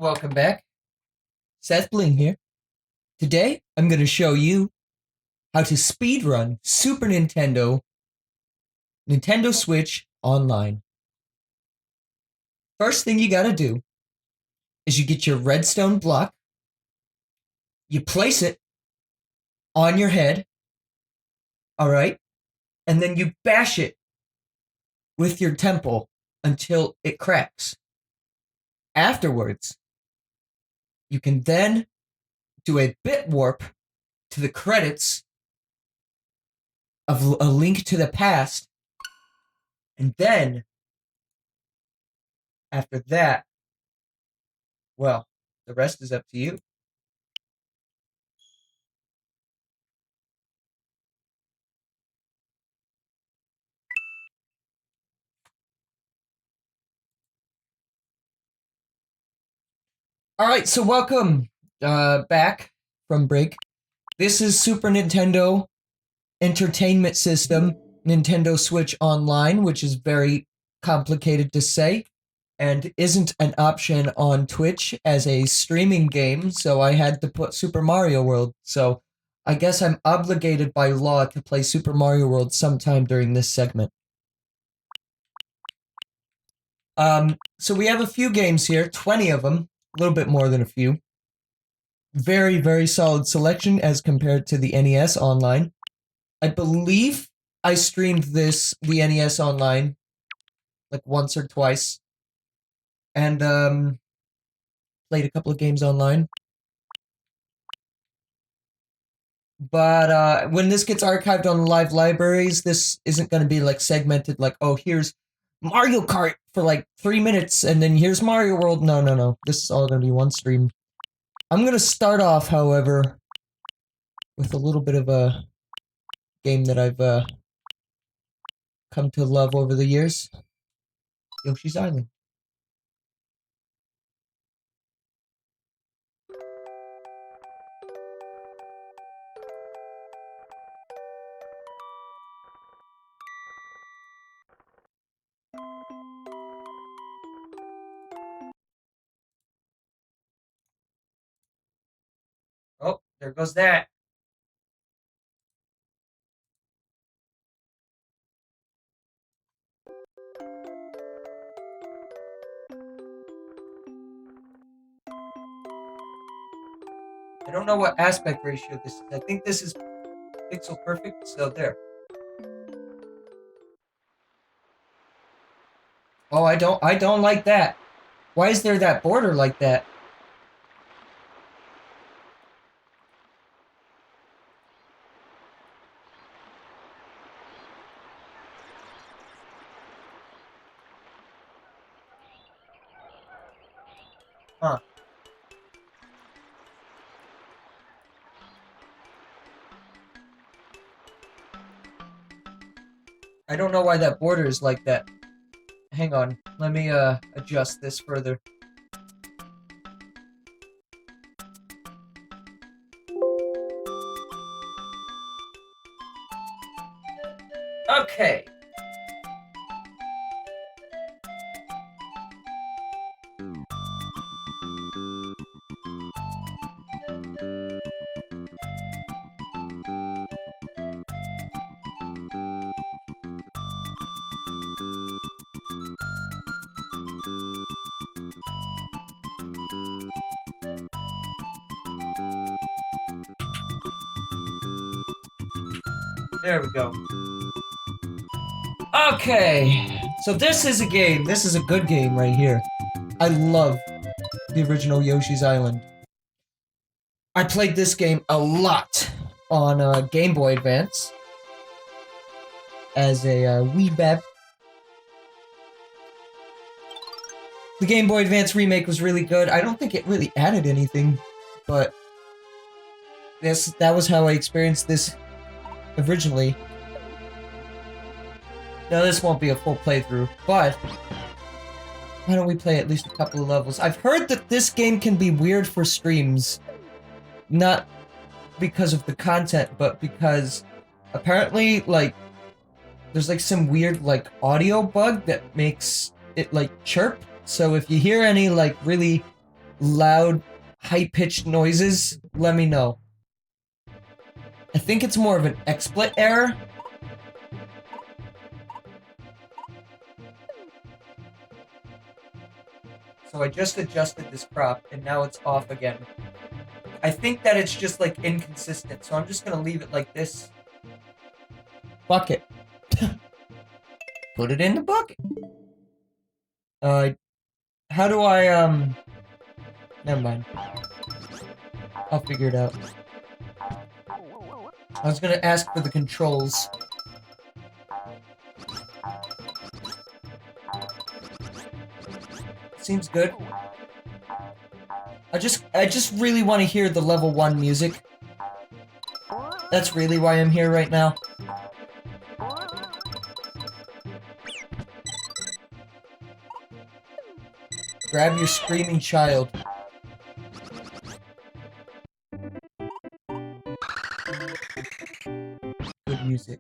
Welcome back. Seth Bling here. Today, I'm going to show you how to speedrun Super Nintendo Switch online. First thing you got to do is you get your redstone block, you place it on your head, alright, and then you bash it with your temple until it cracks. Afterwards, you can then do a bit warp to the credits of A Link to the Past, and then after that, well, the rest is up to you. Alright, so welcome back from break. This is Super Nintendo Entertainment System, Nintendo Switch Online, which is very complicated to say, and isn't an option on Twitch as a streaming game, so I had to put Super Mario World. So I guess I'm obligated by law to play Super Mario World sometime during this segment. So we have a few games here, 20 of them, a little bit more than a few. Very, very solid selection as compared to the NES Online. I believe I streamed the NES Online, like once or twice. And, played a couple of games online. But, when this gets archived on live libraries, this isn't going to be, like, segmented, like, oh, here's Mario Kart for, like, 3 minutes, and then here's Mario World. No. This is all going to be one stream. I'm going to start off, however, with a little bit of a game that I've, come to love over the years. Yoshi's Island. Oh, there goes that. I don't know what aspect ratio this is. I think this is pixel perfect, so there. Oh, I don't like that. Why is there that border like that? Huh. I don't know why that border is like that. Hang on, let me adjust this further. Okay. There we go. Okay, so this is a game. This is a good game right here. I love the original Yoshi's Island. I played this game a lot on Game Boy Advance as a wee beb. The Game Boy Advance remake was really good. I don't think it really added anything, but that was how I experienced this originally. Now this won't be a full playthrough, but why don't we play at least a couple of levels? I've heard that this game can be weird for streams. Not because of the content, but because apparently, like, there's like some weird, like, audio bug that makes it, like, chirp. So if you hear any, like, really loud, high-pitched noises, let me know. I think it's more of an XSplit error. So I just adjusted this crop, and now it's off again. I think that it's just, like, inconsistent, so I'm just gonna leave it like this. Bucket. Put it in the bucket. How do I, never mind. I'll figure it out. I was gonna ask for the controls. Seems good. I just really want to hear the level 1 music. That's really why I'm here right now. Grab your screaming child. Good music.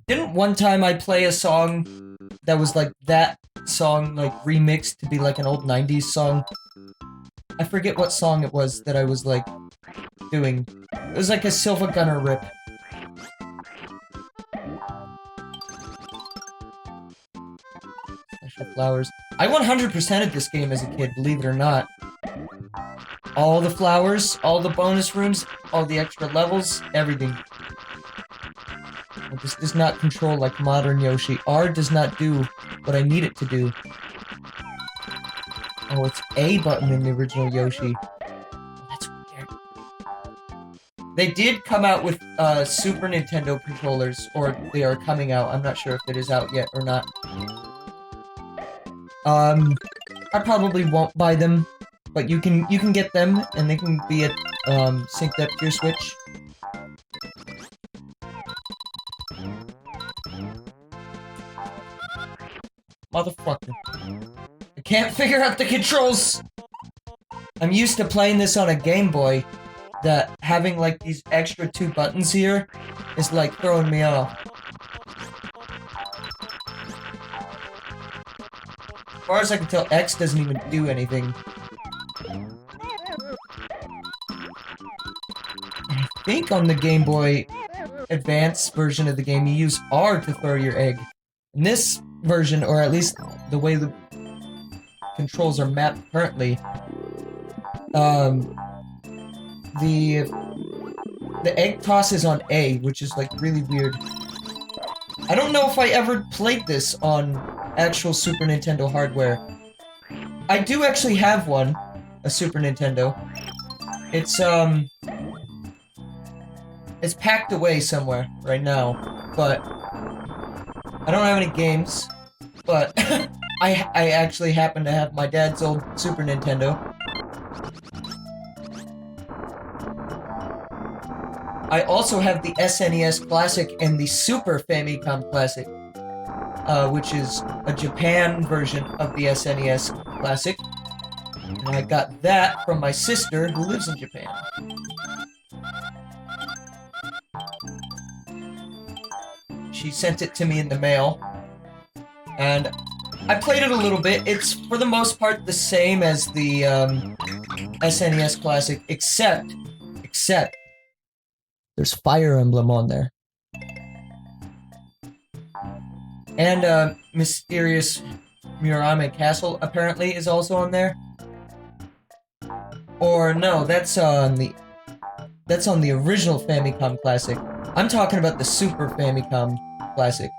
Didn't one time I play a song that was like that song, like remixed to be like an old 90s song? I forget what song it was that I was like doing. It was like a Silva Gunner rip. Special flowers. I 100%ed this game as a kid, believe it or not. All the flowers, all the bonus rooms, all the extra levels, everything. This does not control like modern Yoshi. R does not do what I need it to do. Oh, it's A button in the original Yoshi. Oh, that's weird. They did come out with Super Nintendo controllers, or they are coming out. I'm not sure if it is out yet or not. I probably won't buy them, but you can get them, and they can be synced up to your Switch. Motherfucker. I can't figure out the controls! I'm used to playing this on a Game Boy, that having like these extra 2 buttons here is like throwing me off. As far as I can tell, X doesn't even do anything. I think on the Game Boy Advance version of the game, you use R to throw your egg. In this version, or at least the way the controls are mapped currently, the egg toss is on A, which is like really weird. I don't know if I ever played this on actual Super Nintendo hardware. I do actually have one, a Super Nintendo. It's packed away somewhere right now, but I don't have any games, but I actually happen to have my dad's old Super Nintendo. I also have the SNES Classic and the Super Famicom Classic, which is a Japan version of the SNES Classic. And I got that from my sister, who lives in Japan. She sent it to me in the mail, and I played it a little bit. It's, for the most part, the same as the SNES Classic, except there's Fire Emblem on there. And Mysterious Murame Castle, apparently, is also on there. Or, no, that's on the original Famicom Classic. I'm talking about the Super Famicom Classic.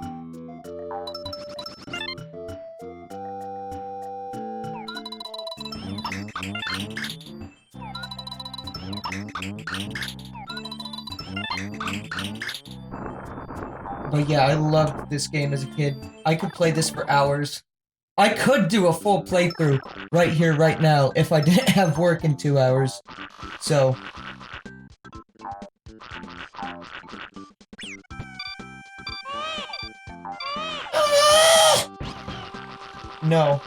But yeah, I loved this game as a kid. I could play this for hours. I could do a full playthrough right here, right now, if I didn't have work in 2 hours. So... No.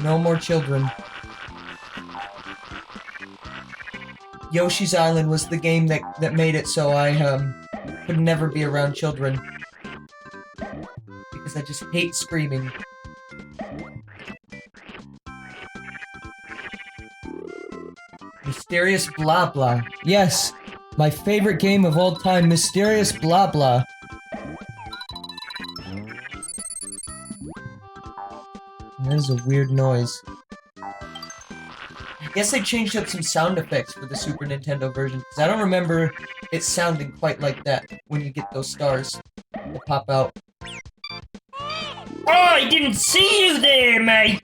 No more children. Yoshi's Island was the game that made it so I could never be around children. Because I just hate screaming. Mysterious Blah Blah. Yes, my favorite game of all time, Mysterious Blah Blah. That is a weird noise. I guess they changed up some sound effects for the Super Nintendo version, because I don't remember it sounding quite like that when you get those stars that pop out. Oh, I didn't see you there, mate!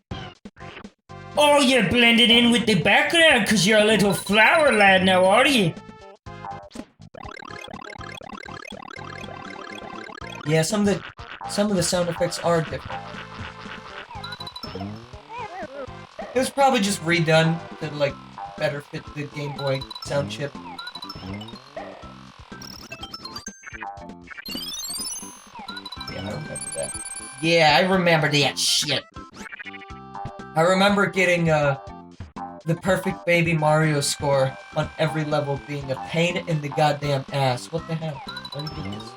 Oh, you're blended in with the background because you're a little flower lad now, are you? Yeah, some of the sound effects are different. It was probably just redone to, like, better fit the Game Boy sound chip. Yeah, I remember that. Yeah, I remember that shit. I remember getting, the perfect Baby Mario score on every level being a pain in the goddamn ass. What the hell? Let me get this.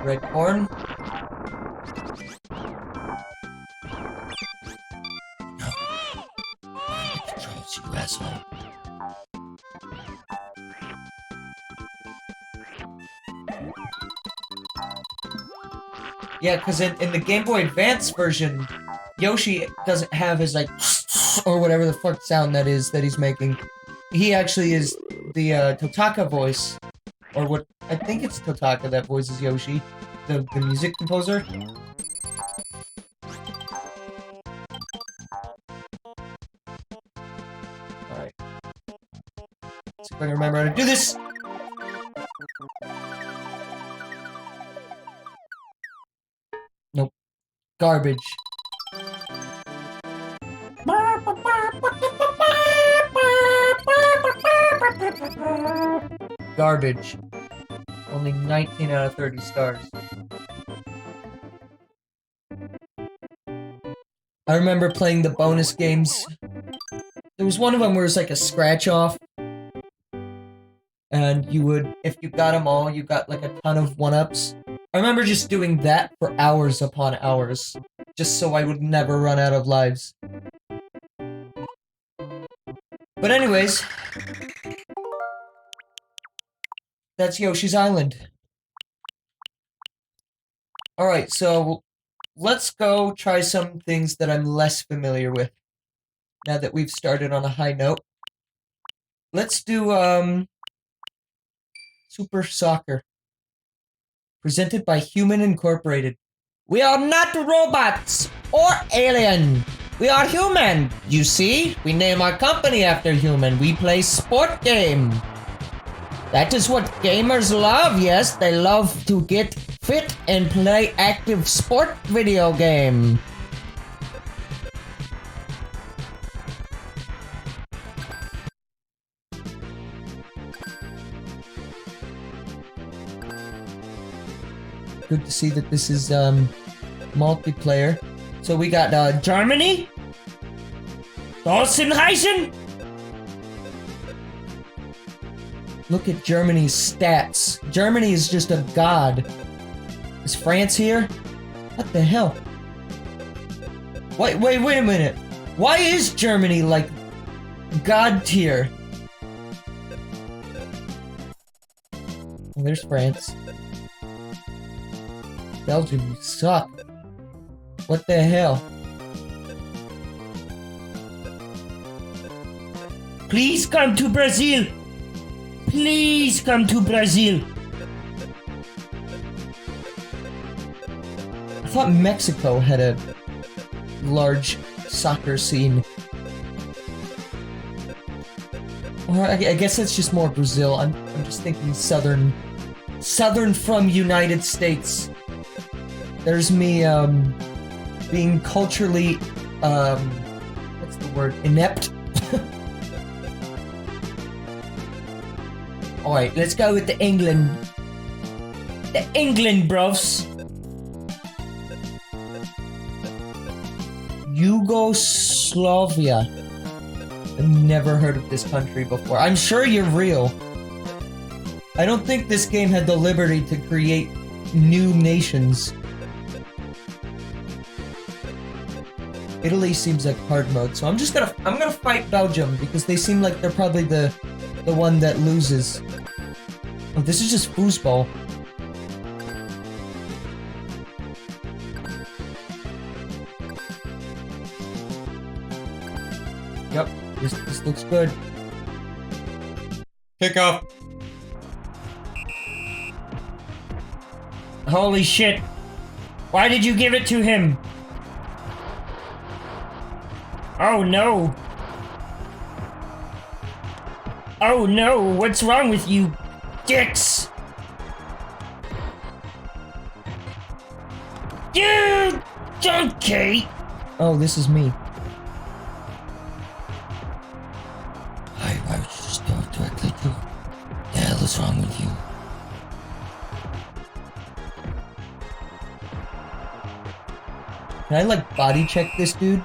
Red corn. No. It controls you, asshole. Yeah, because in the Game Boy Advance version, Yoshi doesn't have his, like, or whatever the fuck sound that is that he's making. He actually is the, Totaka voice. Or what, I think it's Totaka that voices Yoshi, the music composer. Alright. See if I can remember how to do this! Nope. Garbage. Garbage. Only 19 out of 30 stars. I remember playing the bonus games. There was one of them where it was like a scratch-off. And you would, if you got them all, you got like a ton of one-ups. I remember just doing that for hours upon hours. Just so I would never run out of lives. But anyways... that's Yoshi's Island. Alright, so... let's go try some things that I'm less familiar with. Now that we've started on a high note. Let's do, Super Soccer. Presented by Human Incorporated. We are not robots or alien. We are human. You see, we name our company after human. We play sport game. That is what gamers love, yes. They love to get fit and play active sport video game. Good to see that this is, multiplayer. So we got, Germany? Dawsonheisen? Look at Germany's stats. Germany is just a god. Is France here? What the hell? Wait a minute. Why is Germany, like, god tier? Well, there's France. Belgium, you suck. What the hell? Please come to Brazil. Please come to Brazil. I thought Mexico had a large soccer scene. Or I guess that's just more Brazil. I'm just thinking southern from United States. There's me, being culturally, what's the word? Inept? Alright, let's go with the England. The England, bros. Yugoslavia. I've never heard of this country before. I'm sure you're real. I don't think this game had the liberty to create new nations. Italy seems like hard mode, so I'm gonna fight Belgium because they seem like they're probably the one that loses. Oh, this is just foosball. Yep, this looks good. Kickoff. Holy shit. Why did you give it to him? Oh no. Oh no, what's wrong with you dicks? You donkey! Oh, this is me. I was just going directly to. The hell is wrong with you? Can I, like, body check this dude?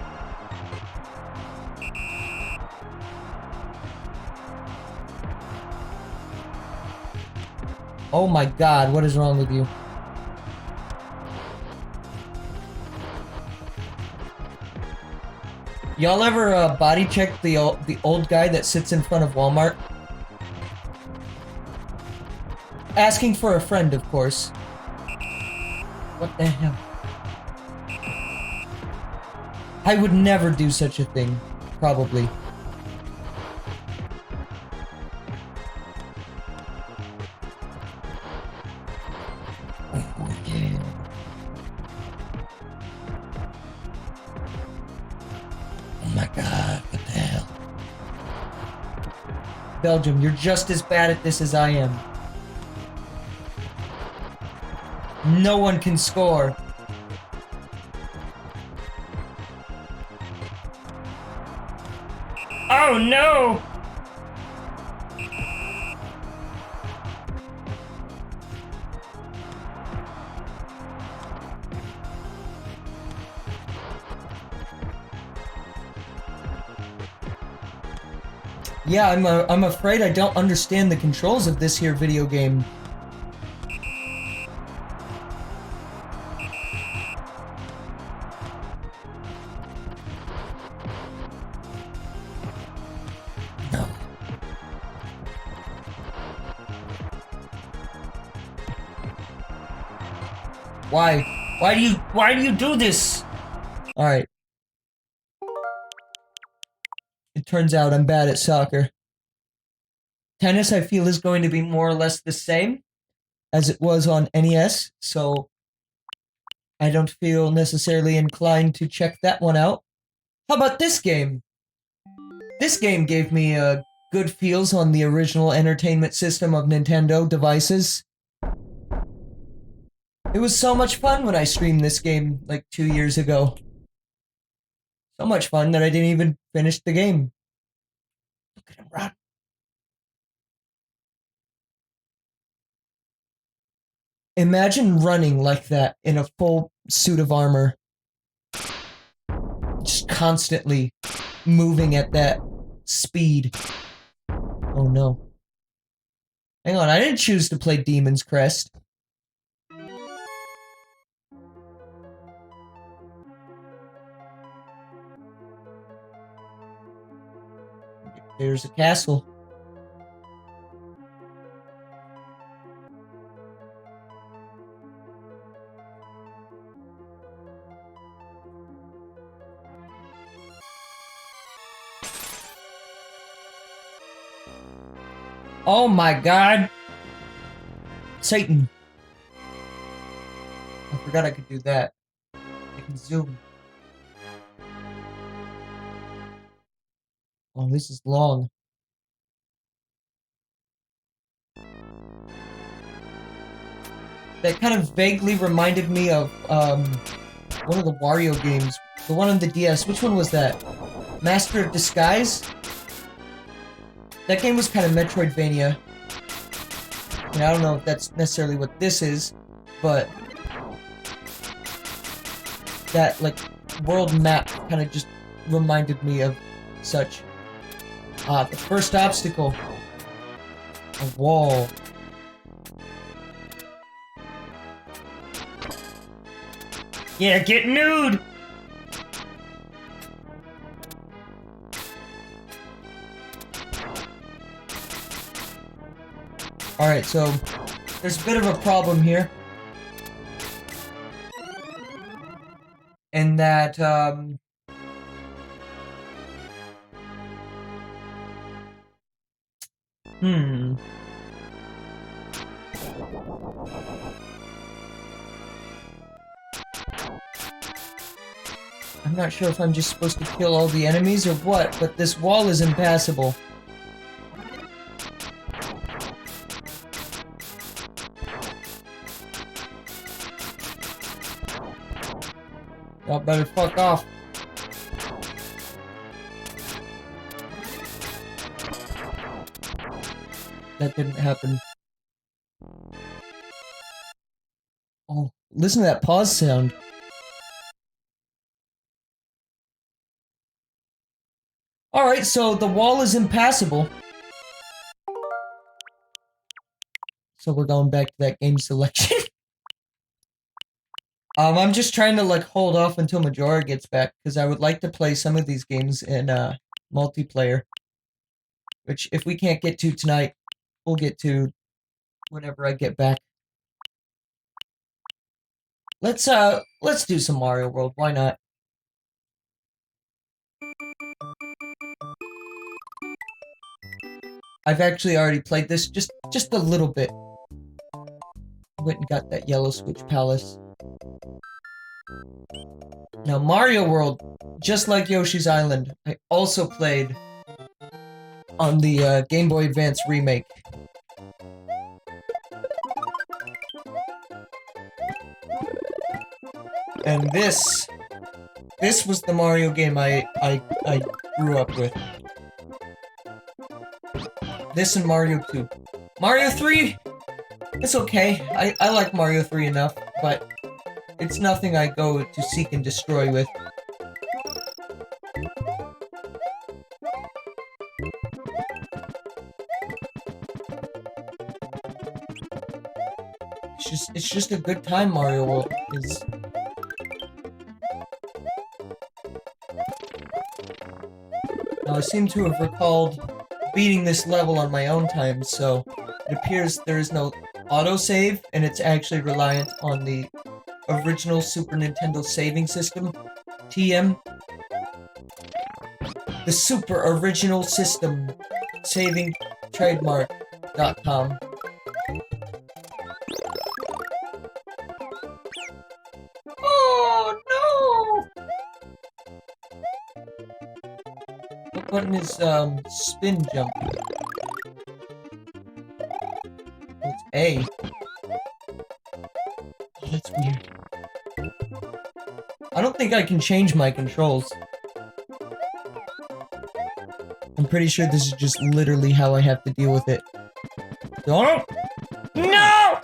Oh my god, what is wrong with you? Y'all ever body check the old guy that sits in front of Walmart? Asking for a friend, of course. What the hell? I would never do such a thing. Probably. Oh, yeah. Oh my god, what the hell? Belgium, you're just as bad at this as I am. No one can score. Oh no! Yeah, I'm afraid I don't understand the controls of this here video game. No. Why? Why do you do this? Alright. It turns out I'm bad at soccer. Tennis, I feel, is going to be more or less the same as it was on NES, so I don't feel necessarily inclined to check that one out. How about this game? This game gave me good feels on the original entertainment system of Nintendo devices. It was so much fun when I streamed this game like 2 years ago. So much fun that I didn't even finish the game. Look at him run. Imagine running like that in a full suit of armor. Just constantly moving at that speed. Oh no. Hang on, I didn't choose to play Demon's Crest. There's a castle. Oh my god! Satan. I forgot I could do that. I can zoom. Oh, this is long. That kind of vaguely reminded me of, one of the Wario games. The one on the DS. Which one was that? Master of Disguise? That game was kind of Metroidvania. And I don't know if that's necessarily what this is, but that, like, world map kind of just reminded me of such. The first obstacle. A wall. Yeah, get nude! Alright, so there's a bit of a problem here. And that, I'm not sure if I'm just supposed to kill all the enemies or what, but this wall is impassable. Y'all better fuck off. That didn't happen. Oh, listen to that pause sound. Alright, so the wall is impassable. So we're going back to that game selection. I'm just trying to, like, hold off until Majora gets back, because I would like to play some of these games in, multiplayer. Which, if we can't get to tonight, we'll get to whenever I get back. Let's do some Mario World, why not? I've actually already played this just a little bit. Went and got that yellow Swiitch Palace. Now, Mario World, just like Yoshi's Island, I also played on the Game Boy Advance remake. And this was the Mario game I grew up with. This and Mario 2. Mario 3, it's okay. I like Mario 3 enough, but it's nothing I go to seek and destroy with. It's just a good time, Mario World is. Now, I seem to have recalled beating this level on my own time, so it appears there is no autosave, and it's actually reliant on the original Super Nintendo saving system, TM. The Super Original System Saving Trademark.com. Oh no! What button is spin jump? Oh, it's A. Oh, that's weird. I don't think I can change my controls. I'm pretty sure this is just literally how I have to deal with it. Don't! No!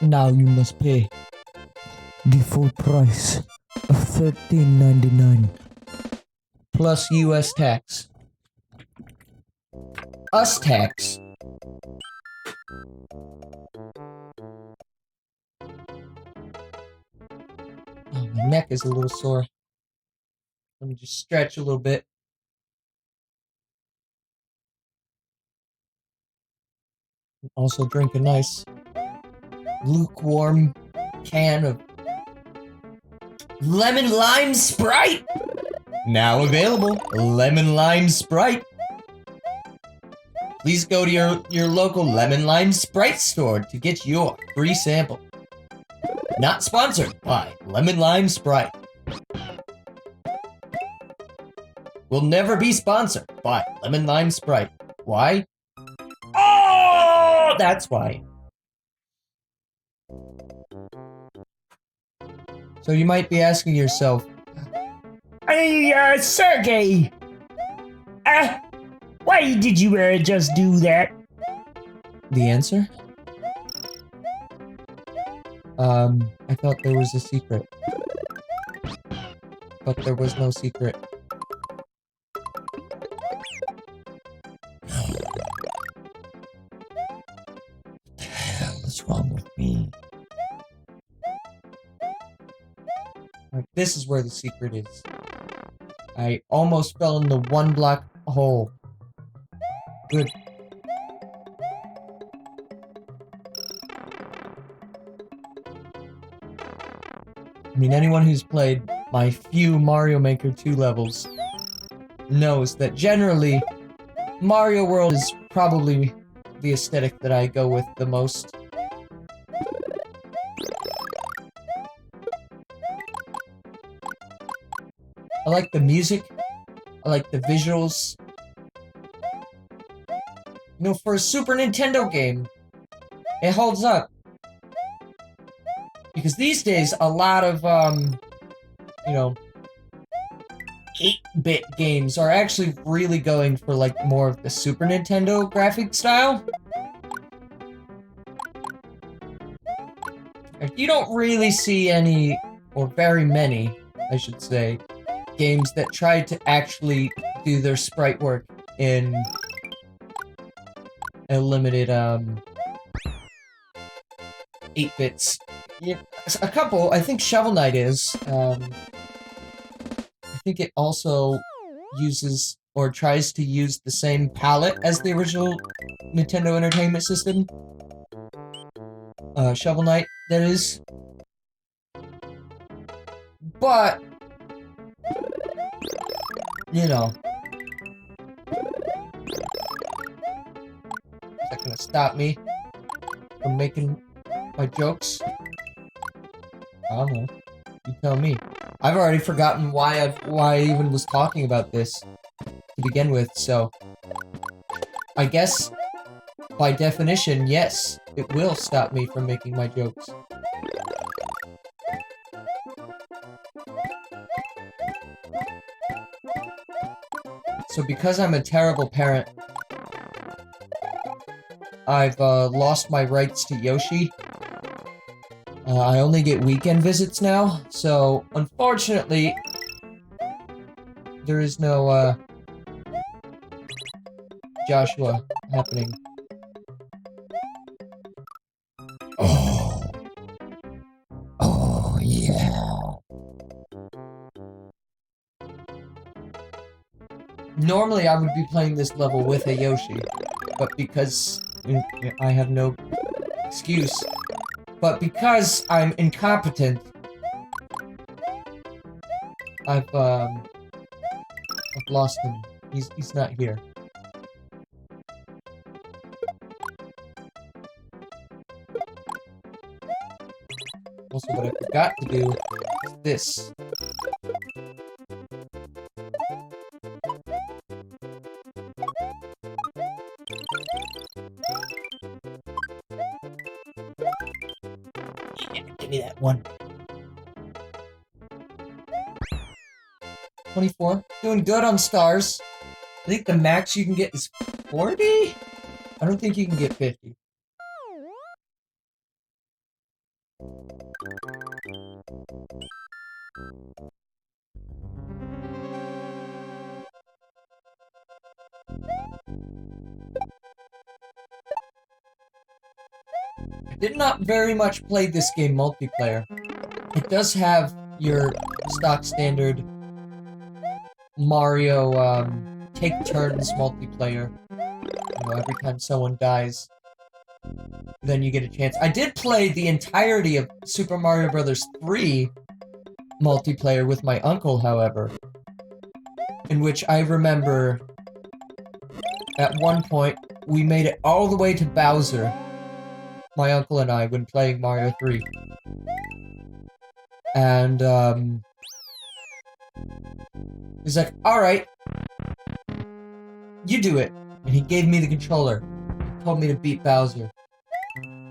Now you must pay the full price of $13.99 plus US tax. Us tax. Oh, my neck is a little sore. Let me just stretch a little bit. Also drink a nice lukewarm can of lemon lime Sprite. Now available, lemon lime Sprite. Please go to your local lemon lime Sprite store to get your free sample. Not sponsored by Lemon Lime Sprite. Will never be sponsored by Lemon Lime Sprite. Why? Oh, that's why. So you might be asking yourself, Hey, Sergey! Why did you, just do that? the answer? I thought there was a secret. But there was no secret. What the hell is wrong with me? Like, this is where the secret is. I almost fell in the 1 block hole. Good. I mean, anyone who's played my few Mario Maker 2 levels knows that generally Mario World is probably the aesthetic that I go with the most. I like the music. I like the visuals. You know, for a Super Nintendo game, it holds up. Because these days, a lot of, you know, 8-bit games are actually really going for, like, more of the Super Nintendo graphic style. Like, you don't really see any, or very many, I should say, games that try to actually do their sprite work in a limited, 8 bits. Yeah, a couple. I think Shovel Knight is. I think it also uses, or tries to use, the same palette as the original Nintendo Entertainment System. Shovel Knight, that is. But, you know. Is that gonna stop me from making my jokes? I don't know. You tell me. I've already forgotten why I even was talking about this to begin with, so I guess by definition, yes, it will stop me from making my jokes. So because I'm a terrible parent, I've lost my rights to Yoshi. I only get weekend visits now, so unfortunately, there is no, Joshua happening. Oh. Oh, yeah. Normally, I would be playing this level with a Yoshi, but because I have no excuse. But because I'm incompetent, I've lost him. He's not here. Also, what I forgot to do is this. Give me that one. 24. Doing good on stars. I think the max you can get is 40? I don't think you can get 50. I did not very much play this game multiplayer. It does have your stock standard Mario, take turns multiplayer. You know, every time someone dies, then you get a chance. I did play the entirety of Super Mario Bros. 3 multiplayer with my uncle, however, in which I remember at one point we made it all the way to Bowser, my uncle and I, when playing Mario 3. And, he's like, alright, you do it. And he gave me the controller. Told me to beat Bowser.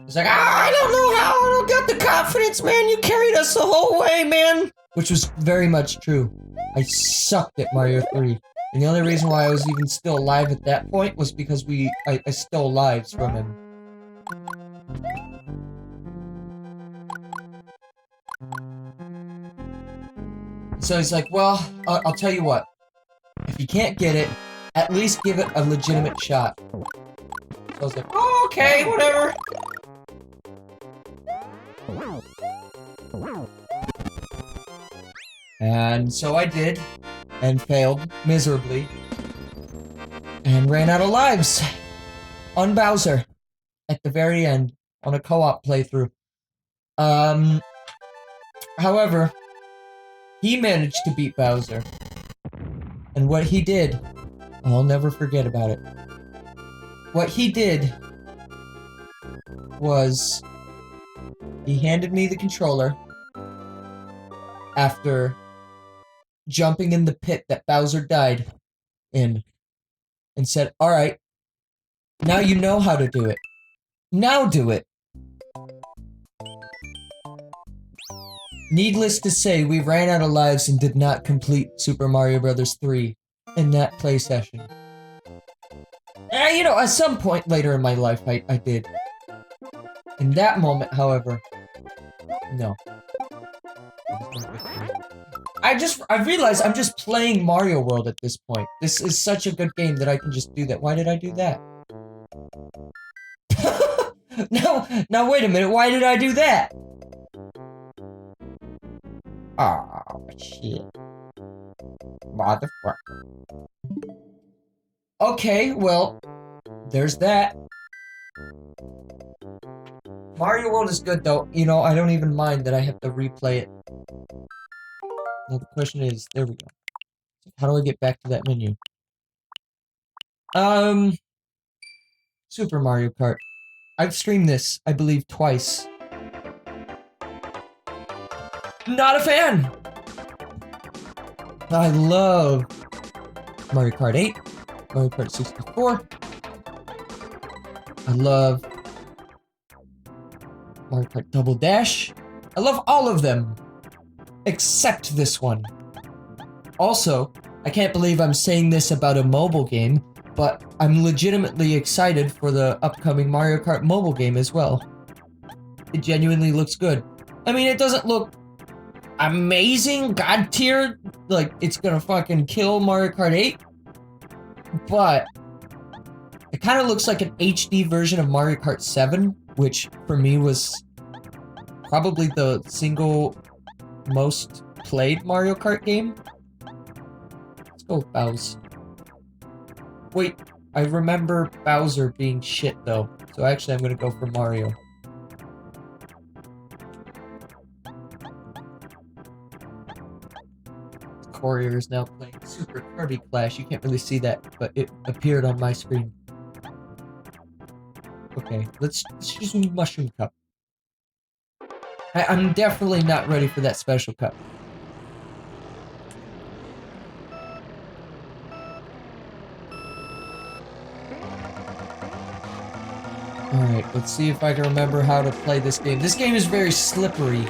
He's like, I don't know how, I don't got the confidence, man. You carried us the whole way, man. Which was very much true. I sucked at Mario 3. And the only reason why I was even still alive at that point was because I stole lives from him. So he's like, well, I'll tell you what. If you can't get it, at least give it a legitimate shot. So I was like, oh, okay, whatever. And so I did, and failed miserably, and ran out of lives on Bowser at the very end on a co-op playthrough. However, he managed to beat Bowser, and what he did, I'll never forget about it. What he did was he handed me the controller after jumping in the pit that Bowser died in and said, "Alright, now you know how to do it. Now do it." Needless to say, we ran out of lives and did not complete Super Mario Bros. 3 in that play session. You know, at some point later in my life, I did. In that moment, however, no. I realized I'm just playing Mario World at this point. This is such a good game that I can just do that. Why did I do that? Now wait a minute, why did I do that? Oh, shit. Motherfucker. Okay, well, there's that. Mario World is good, though. You know, I don't even mind that I have to replay it. Well, the question is, there we go. How do I get back to that menu? Super Mario Kart. I've streamed this, I believe, twice. Not a fan! I love Mario Kart 8, Mario Kart 64. I love Mario Kart Double Dash. I love all of them, except this one. Also, I can't believe I'm saying this about a mobile game, but I'm legitimately excited for the upcoming Mario Kart mobile game as well. It genuinely looks good. I mean, it doesn't look amazing, god tier, like it's gonna fucking kill Mario Kart 8, but it kind of looks like an HD version of Mario Kart 7, which for me was probably the single most played Mario Kart game. Let's go with Bowser. Wait, I remember Bowser being shit though, so actually I'm gonna go for Mario. Courier is now playing Super Kirby Clash. You can't really see that, but it appeared on my screen. Okay, let's just do Mushroom Cup. I'm definitely not ready for that special cup. Alright, let's see if I can remember how to play this game. This game is very slippery.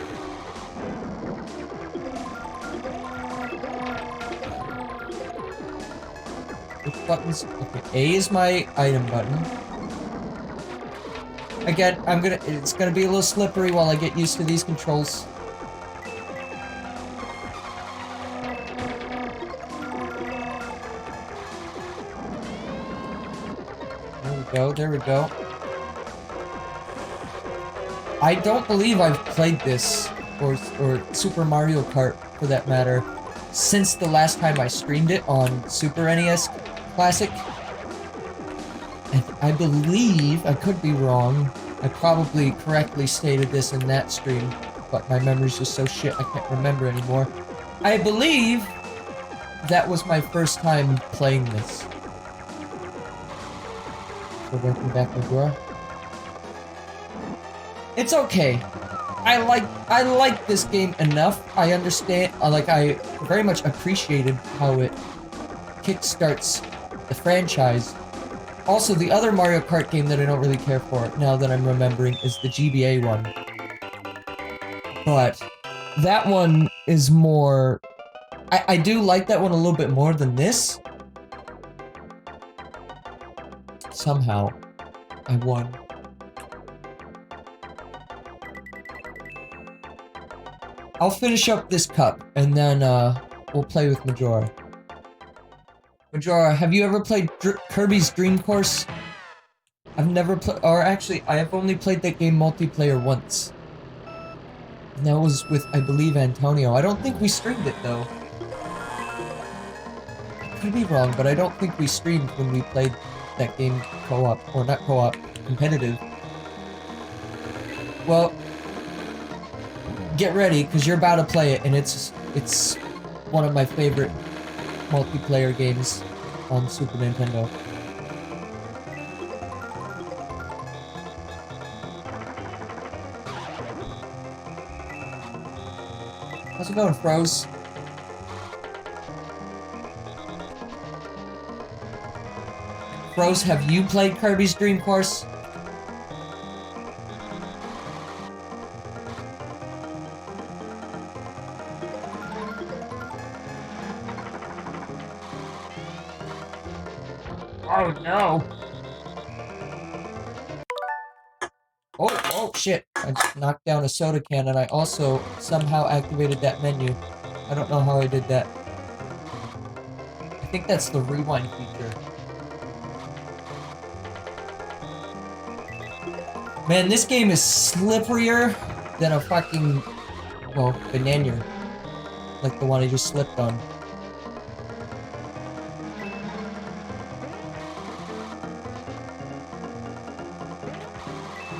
Which buttons? Okay, A is my item button. Again, it's gonna be a little slippery while I get used to these controls. There we go. I don't believe I've played this, or Super Mario Kart, for that matter, since the last time I streamed it on Super NES Classic. And I believe, I could be wrong, I probably correctly stated this in that stream, but my memory's just so shit I can't remember anymore. I believe that was my first time playing this. So welcome back, Medora. It's okay. I like this game enough. I understand, I very much appreciated how it kickstarts the franchise. Also, the other Mario Kart game that I don't really care for, now that I'm remembering, is the GBA one. But that one is more... I do like that one a little bit more than this. Somehow, I won. I'll finish up this cup, and then, we'll play with Majora. Majora, have you ever played Kirby's Dream Course? I've never played, or actually, I have only played that game multiplayer once. And that was with, I believe, Antonio. I don't think we streamed it, though. I could be wrong, but I don't think we streamed when we played that game co-op. Or not co-op, competitive. Well, get ready, because you're about to play it, and it's one of my favorite multiplayer games on Super Nintendo. How's it going, Froze? Froze, have you played Kirby's Dream Course? Oh no. Oh, shit. I just knocked down a soda can, and I also somehow activated that menu. I don't know how I did that. I think that's the rewind feature. Man, this game is slipperier than a fucking, well, banana. Like the one I just slipped on.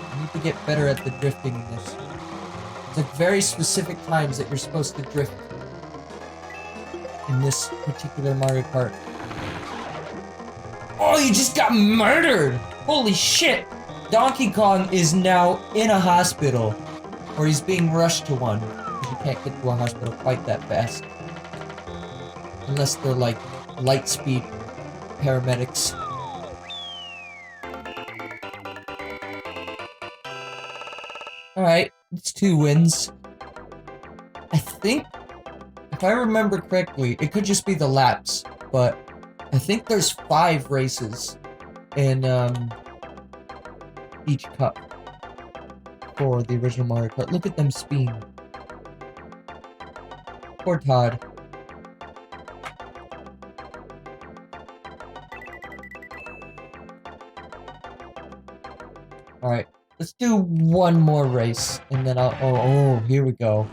I need to get better at the drifting in this. It's like very specific times that you're supposed to drift in this particular Mario Kart. Oh, you just got murdered! Holy shit! Donkey Kong is now in a hospital. Or he's being rushed to one. Because you can't get to a hospital quite that fast. Unless they're like light speed paramedics. Alright, it's 2 wins. I think, if I remember correctly, it could just be the laps, but I think there's 5 races in each cup for the original Mario Kart. Look at them speed. Poor Todd. Alright, let's do one more race, and then oh, here we go.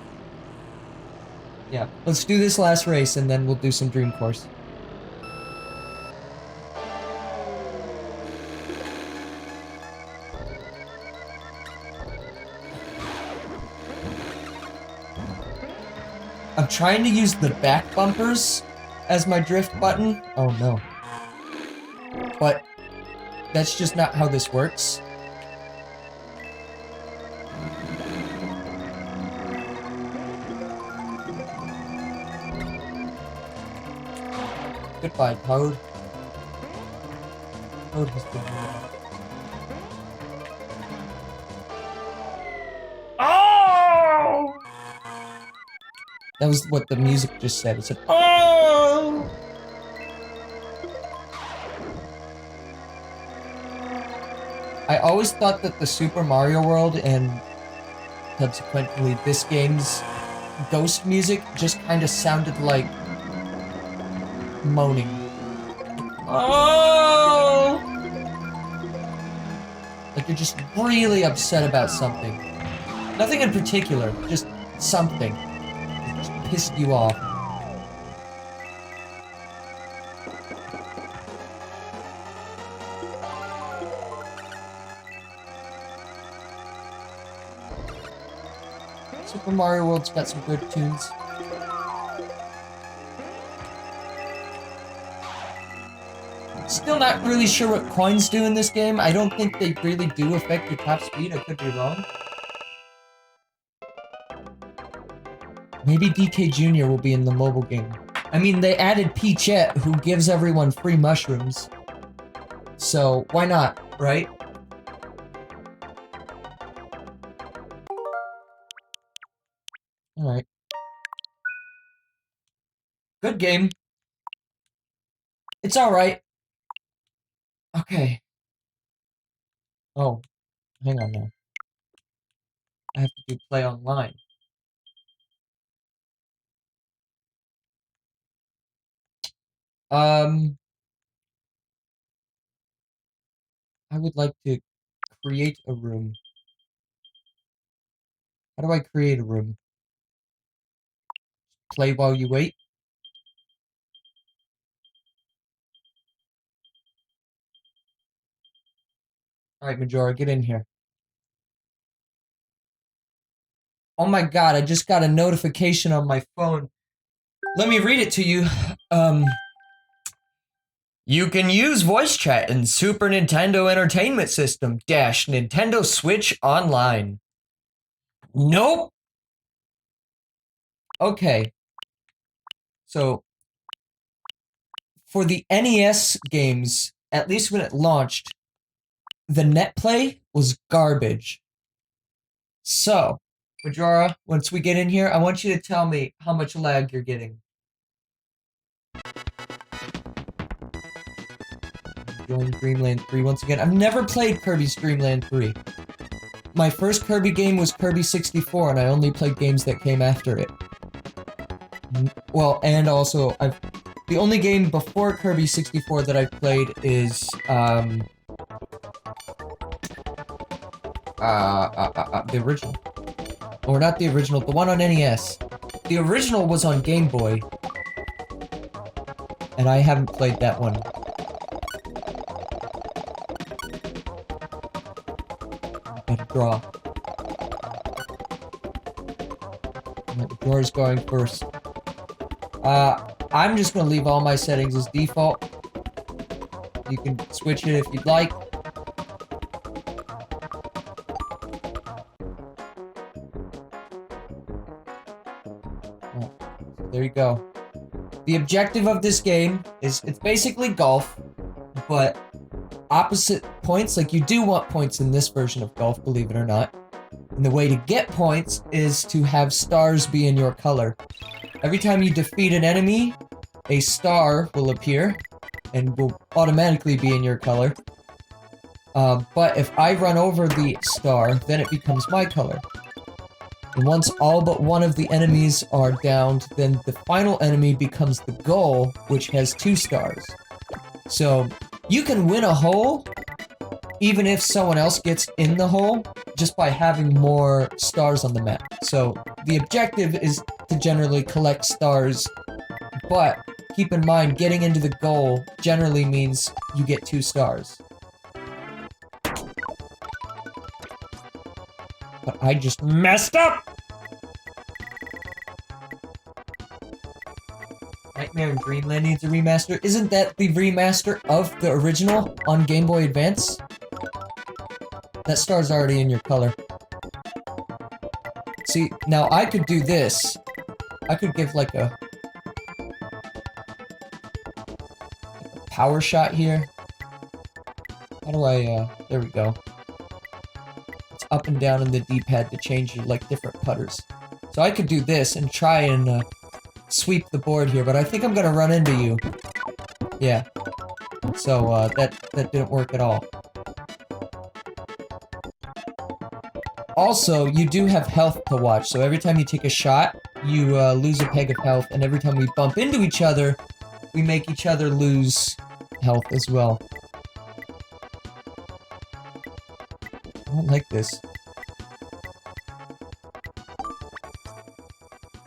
Yeah, let's do this last race, and then we'll do some Dream Course. I'm trying to use the back bumpers as my drift button. Oh no. But that's just not how this works. Goodbye, Toad. Toad has been ruined. Oh! That was what the music just said. It said, "Oh!" I always thought that the Super Mario World and subsequently this game's ghost music just kind of sounded like moaning. Oh! Like you're just really upset about something. Nothing in particular, just something. It just pissed you off. Super Mario World's got some good tunes. Still not really sure what coins do in this game. I don't think they really do affect your top speed. I could be wrong. Maybe DK Jr. will be in the mobile game. I mean, they added Peachette, who gives everyone free mushrooms. So, why not, right? Alright. Good game. It's alright. Okay. Oh, hang on now. I have to do play online. I would like to create a room. How do I create a room? Play while you wait? Alright, Majora, get in here. Oh my god, I just got a notification on my phone. Let me read it to you. You can use voice chat in Super Nintendo Entertainment System - Nintendo Switch Online. Nope. Okay. So, for the NES games, at least when it launched, the net play was garbage. So, Majora, once we get in here, I want you to tell me how much lag you're getting. Join Dreamland 3 once again. I've never played Kirby's Dreamland 3. My first Kirby game was Kirby 64, and I only played games that came after it. Well, and also, the only game before Kirby 64 that I've played is, the original. Or not the original, the one on NES. The original was on Game Boy. And I haven't played that one. Better draw. The drawer's going first. I'm just gonna leave all my settings as default. You can switch it if you'd like. There you go. The objective of this game is, it's basically golf, but opposite points. Like, you do want points in this version of golf, believe it or not. And the way to get points is to have stars be in your color. Every time you defeat an enemy, a star will appear and will automatically be in your color. But if I run over the star, then it becomes my color. And once all but one of the enemies are downed, then the final enemy becomes the goal, which has 2 stars. So, you can win a hole, even if someone else gets in the hole, just by having more stars on the map. So, the objective is to generally collect stars, but keep in mind, getting into the goal generally means you get 2 stars. But I just messed up! Nightmare in Dreamland needs a remaster. Isn't that the remaster of the original on Game Boy Advance? That star's already in your color. See, now I could do this. I could give like a power shot here. How do I, there we go. It's up and down in the D-pad to change your, like, different putters. So I could do this and try and, sweep the board here, but I think I'm gonna run into you. Yeah. So, that didn't work at all. Also, you do have health to watch, so every time you take a shot, you, lose a peg of health, and every time we bump into each other, we make each other lose health as well. I don't like this.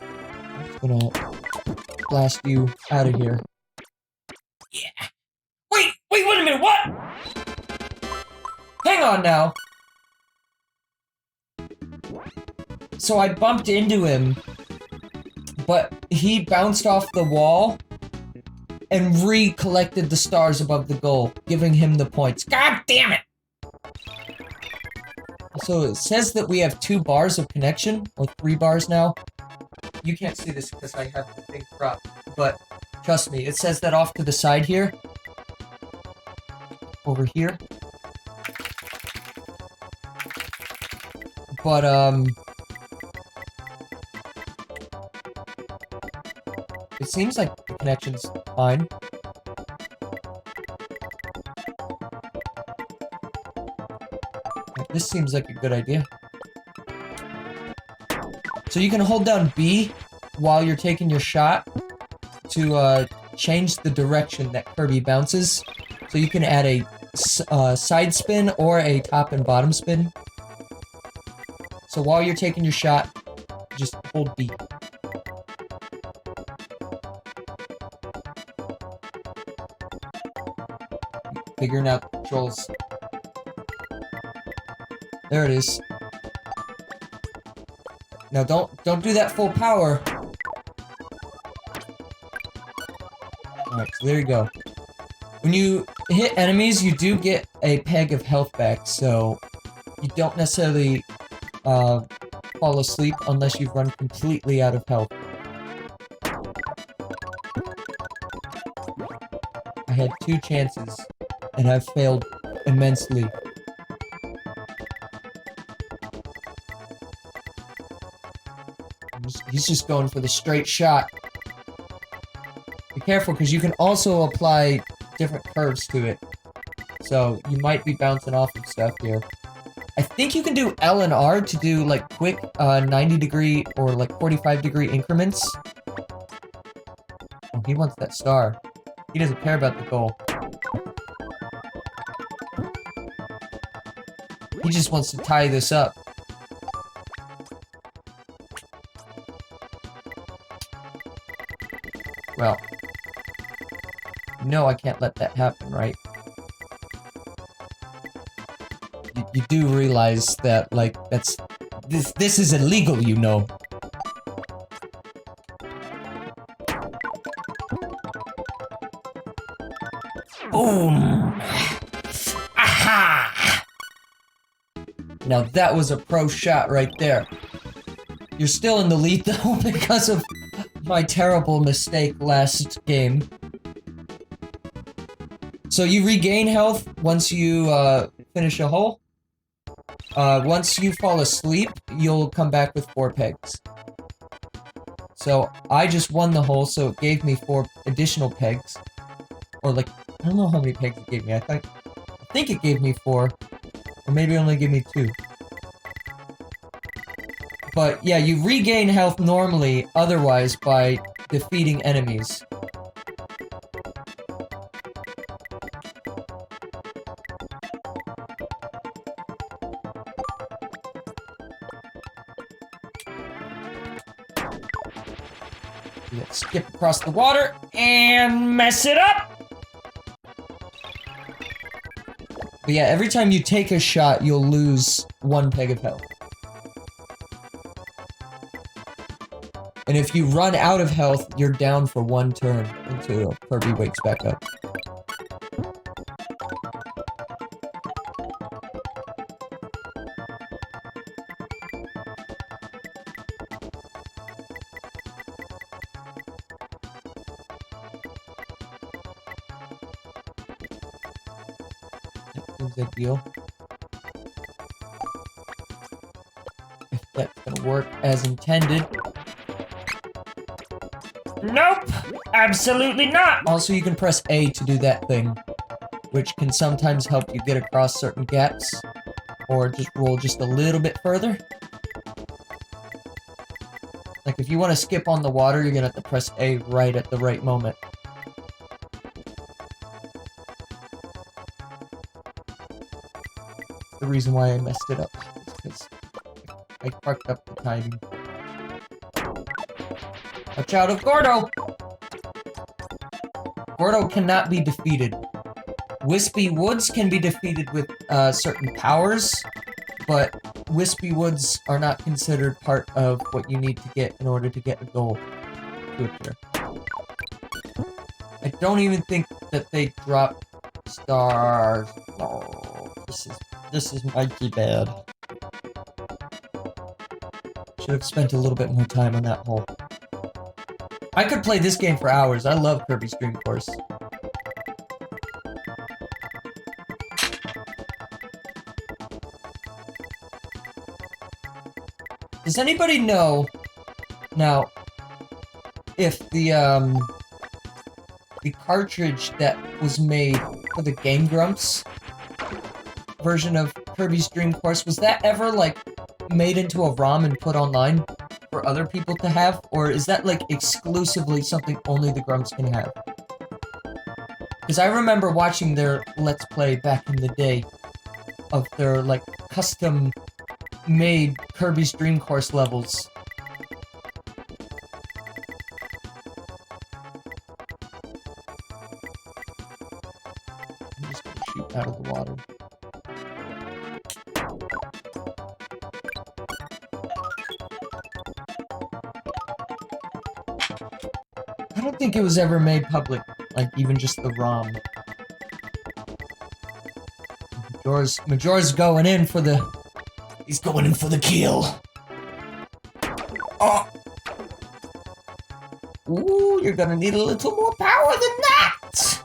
I'm just gonna blast you out of here. Yeah. Wait a minute, what? Hang on now! So I bumped into him, but he bounced off the wall and re-collected the stars above the goal, giving him the points. God damn it! So it says that we have 2 bars of connection, or 3 bars now. You can't see this because I have the thing cropped, but trust me, it says that off to the side here. Over here. But, it seems like the connection's fine. This seems like a good idea. So you can hold down B while you're taking your shot to change the direction that Kirby bounces. So you can add a side spin or a top and bottom spin. So while you're taking your shot, just hold B. Figuring out the controls. There it is. Now don't do that full power. Alright, so there you go. When you hit enemies, you do get a peg of health back, so you don't necessarily fall asleep unless you've run completely out of health. I had 2 chances, and I've failed immensely. He's just going for the straight shot. Be careful, because you can also apply different curves to it. So, you might be bouncing off of stuff here. I think you can do L and R to do, like, quick 90-degree or, like, 45-degree increments. Oh, he wants that star. He doesn't care about the goal. He just wants to tie this up. Well, no, I can't let that happen, right? You do realize that, like, this is illegal, you know. Boom! Aha! Now that was a pro shot right there. You're still in the lead though because of my terrible mistake last game. So you regain health once you finish a hole. Once you fall asleep, you'll come back with 4 pegs. So I just won the hole, so it gave me 4 additional pegs. Or like, I don't know how many pegs it gave me. I think it gave me 4. Or maybe it only gave me 2. But yeah, you regain health normally, otherwise, by defeating enemies. Let's skip across the water And mess it up! But yeah, every time you take a shot, you'll lose 1 peg of health. And if you run out of health, you're down for 1 turn until Kirby wakes back up. That seems ideal. If that's gonna work as intended. Nope! Absolutely not! Also, you can press A to do that thing, which can sometimes help you get across certain gaps, or just roll just a little bit further. Like, if you want to skip on the water, you're gonna have to press A right at the right moment. The reason why I messed it up is because I fucked up the timing. Watch out of Gordo! Gordo cannot be defeated. Wispy Woods can be defeated with certain powers, but Wispy Woods are not considered part of what you need to get in order to get a goal to appear. I don't even think that they drop stars. No, this is mighty bad. Should have spent a little bit more time on that hole. I could play this game for hours. I love Kirby's Dream Course. Does anybody know now if the cartridge that was made for the Game Grumps version of Kirby's Dream Course, was that ever like made into a ROM and put online for other people to have, or is that like exclusively something only the Grumps can have? Because I remember watching their Let's Play back in the day of their like custom made Kirby's Dream Course levels. I'm just gonna shoot out of the water. I don't think it was ever made public, like even just the ROM. Majora's going in for the... He's going in for the kill. Oh! Ooh, you're gonna need a little more power than that!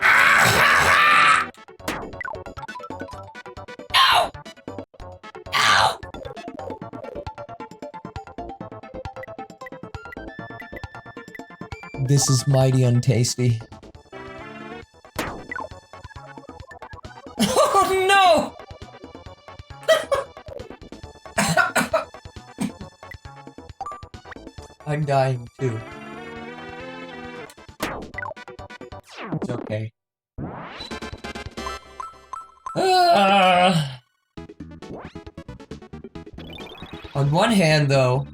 Ah! Ow! Ow! This is mighty untasty. Oh no! I'm dying too. It's okay. On one hand, though,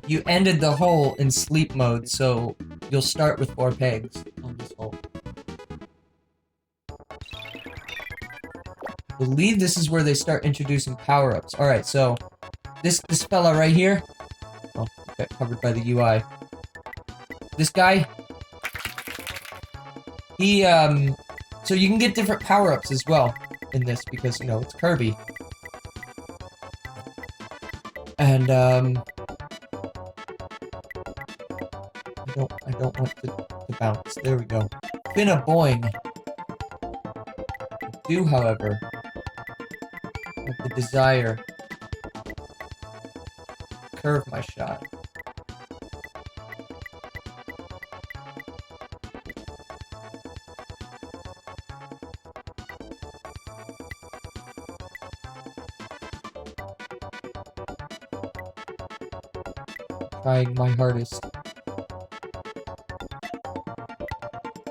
you ended the hole in sleep mode, so you'll start with 4 pegs on this hole. I believe this is where they start introducing power-ups. Alright, so this fella right here. Oh, got covered by the UI. This guy. He, so you can get different power-ups as well in this because, you know, it's Kirby. And, I don't want to bounce. There we go. Been a boing. I do, however, have the desire to curve my shot. Trying my hardest.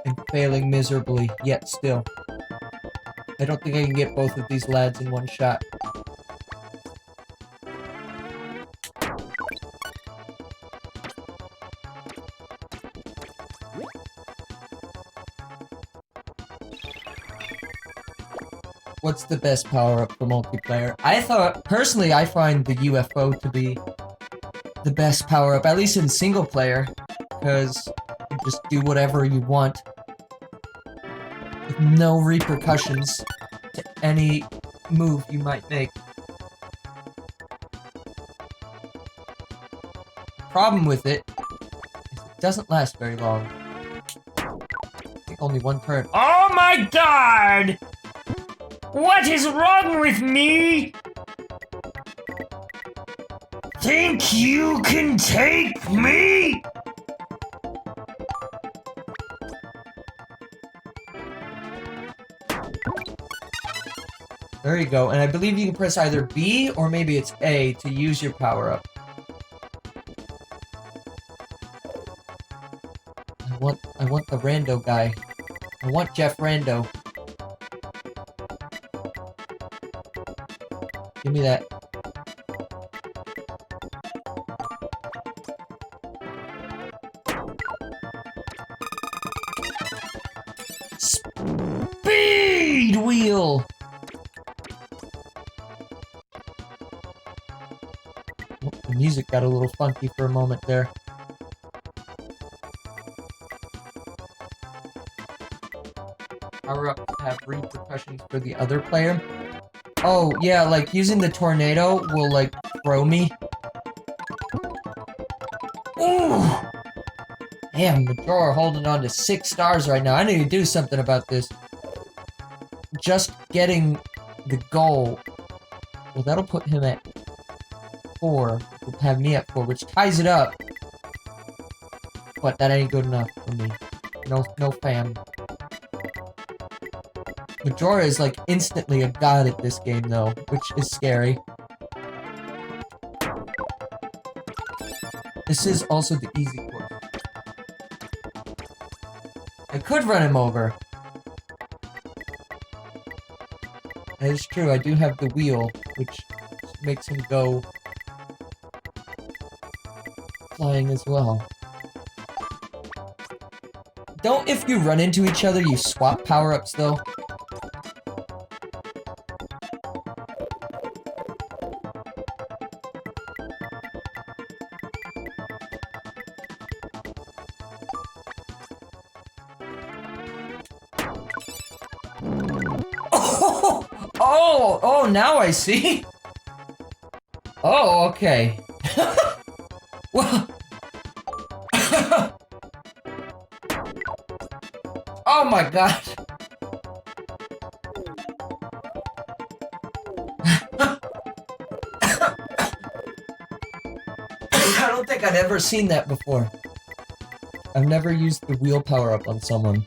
And failing miserably, yet still. I don't think I can get both of these lads in one shot. What's the best power-up for multiplayer? Personally, I find the UFO to be the best power-up, at least in single player, because you just do whatever you want with no repercussions to any move you might make. The problem with it is it doesn't last very long. I think only one turn. Oh my god! What is wrong with me? Think you can take me? There you go, and I believe you can press either B or maybe it's A to use your power-up. I want the rando guy. I want Jeff Rando. Give me that. Speed wheel! Oh, the music got a little funky for a moment there. Power-ups have repercussions for the other player. Oh, yeah, like, using the tornado will, like, throw me. Ooh! Damn, Majora holding on to 6 stars right now. I need to do something about this. Just getting the goal. Well, that'll put him at 4. Will have me at 4, which ties it up. But that ain't good enough for me. No fam. Majora is like instantly a god at this game though, which is scary. This is also the easy course. I could run him over. That is true, I do have the wheel which makes him go flying as well. Don't, if you run into each other, you swap power-ups, though? Oh, now I see. Oh, okay. Well. Oh my god. I don't think I'd ever seen that before. I've never used the wheel power-up on someone.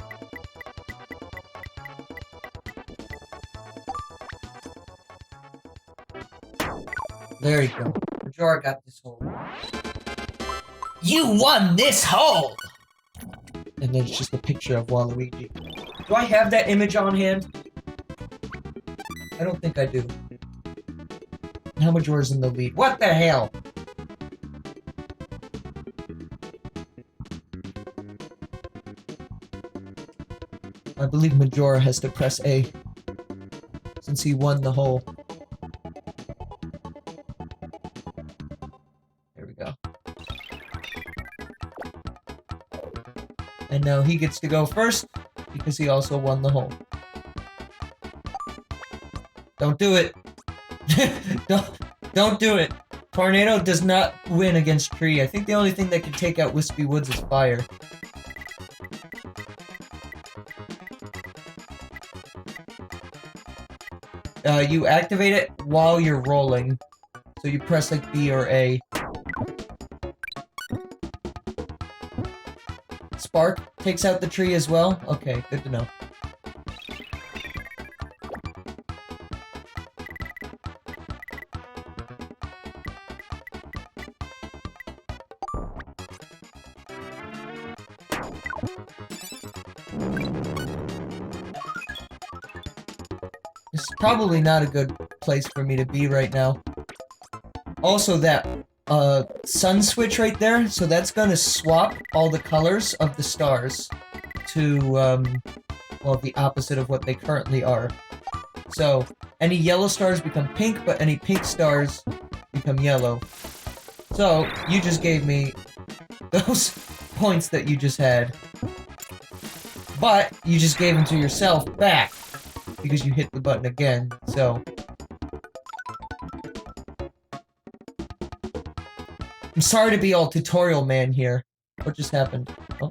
There you go. Majora got this hole. You won this hole! And then it's just a picture of Waluigi. Do I have that image on hand? I don't think I do. Now Majora's in the lead. What the hell? I believe Majora has to press A, since he won the hole. There we go. And now he gets to go first, because he also won the hole. Don't do it! Don't do it! Tornado does not win against Tree. I think the only thing that can take out Wispy Woods is fire. You activate it while you're rolling. So you press like B or A. Spark takes out the tree as well? Okay, good to know. This is probably not a good place for me to be right now. Also, that sun switch right there, so that's gonna swap all the colors of the stars to, well, the opposite of what they currently are. So, any yellow stars become pink, but any pink stars become yellow. So, you just gave me those points that you just had. But, you just gave them to yourself back, because you hit the button again, so... I'm sorry to be all tutorial man here. What just happened? Oh.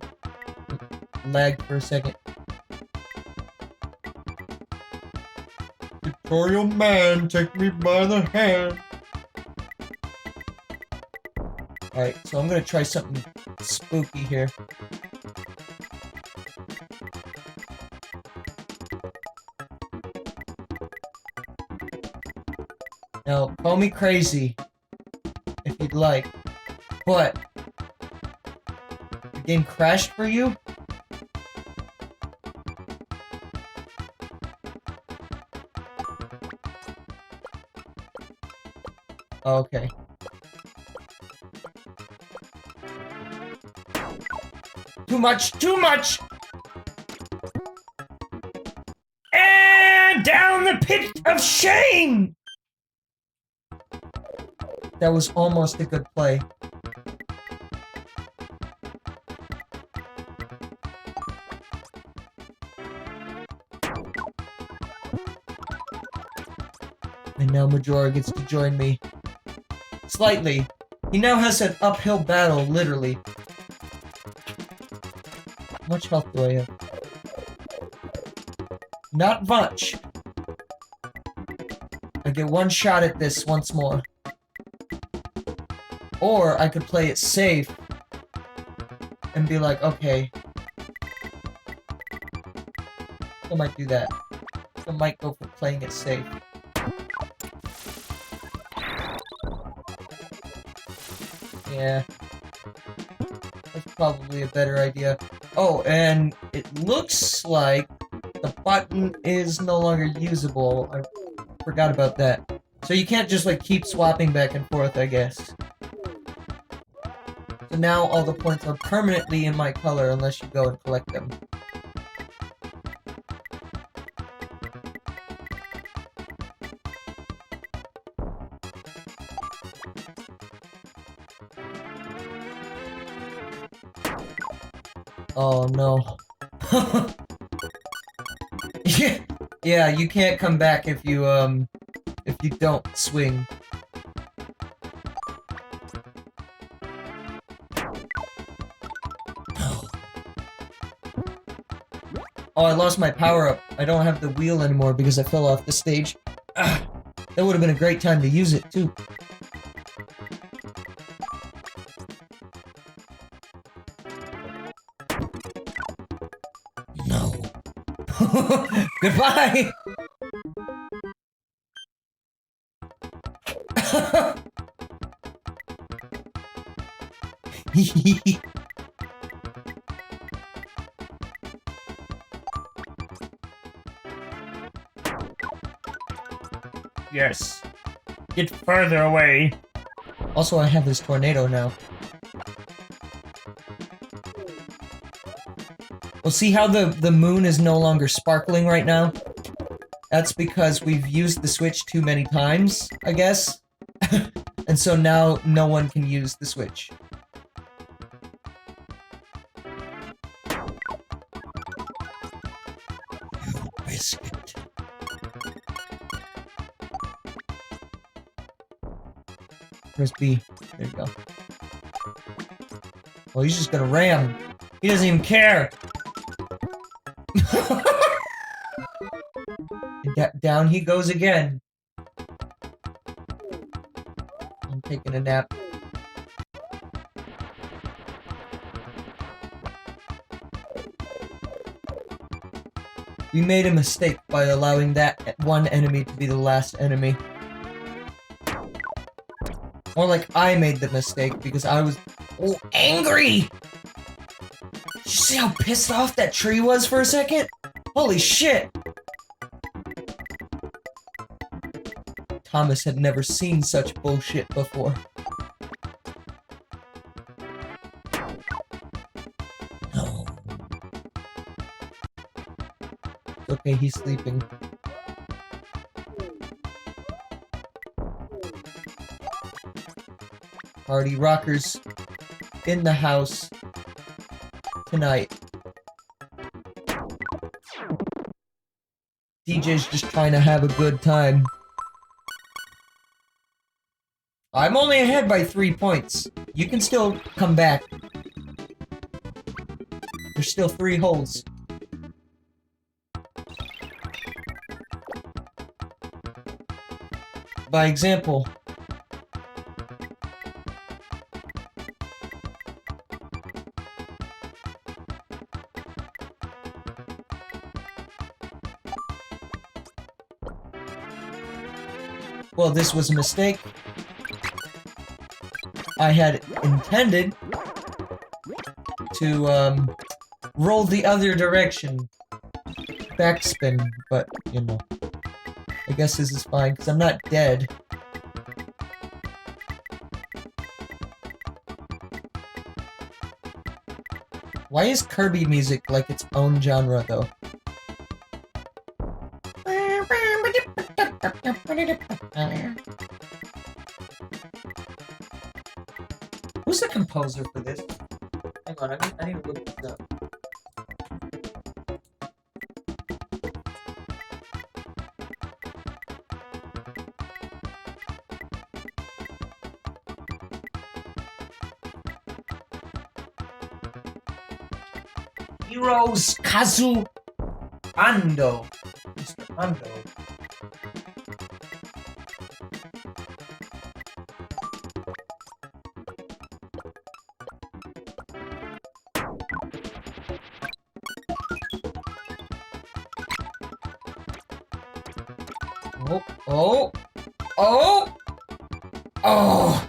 Lagged for a second. Tutorial man, take me by the hand. Alright, so I'm gonna try something spooky here. Now, call me crazy, if you'd like, but the game crashed for you? Okay. Too much! Too much! And down the pit of shame! That was almost a good play. And now Majora gets to join me. Slightly. He now has an uphill battle, literally. How much health do I have? Not much. I get one shot at this once more. Or I could play it safe and be like, okay. I might do that. I might go for playing it safe. Yeah. That's probably a better idea. Oh, and it looks like the button is no longer usable. I forgot about that. So you can't just, like, keep swapping back and forth, I guess. So now all the points are permanently in my color unless you go and collect them. Oh no. Yeah, you can't come back if you don't swing. Oh, I lost my power-up. I don't have the wheel anymore because I fell off the stage. Ah, that would have been a great time to use it, too. No. Goodbye! Yes. Get further away. Also, I have this tornado now. Well, see how the moon is no longer sparkling right now? That's because we've used the Switch too many times, I guess. And so now no one can use the Switch. Biscuit. Press B. There you go. Oh, he's just gonna ram. He doesn't even care. Down he goes again. I'm taking a nap. We made a mistake by allowing that one enemy to be the last enemy. More like I made the mistake because I was angry! Did you see how pissed off that tree was for a second? Holy shit! Thomas had never seen such bullshit before. No. It's okay, he's sleeping. Party rockers in the house tonight. DJ's just trying to have a good time. I'm only ahead by 3 points. You can still come back. There's still 3 holes. By example. Well, this was a mistake. I had intended to, roll the other direction. Backspin, but, you know. I guess this is fine, because I'm not dead. Why is Kirby music like its own genre, though? Who's the composer for this? Hang on, I need to look this up. Heroes Kazu Ando. Mr. Ando. Oh, oh, oh, oh.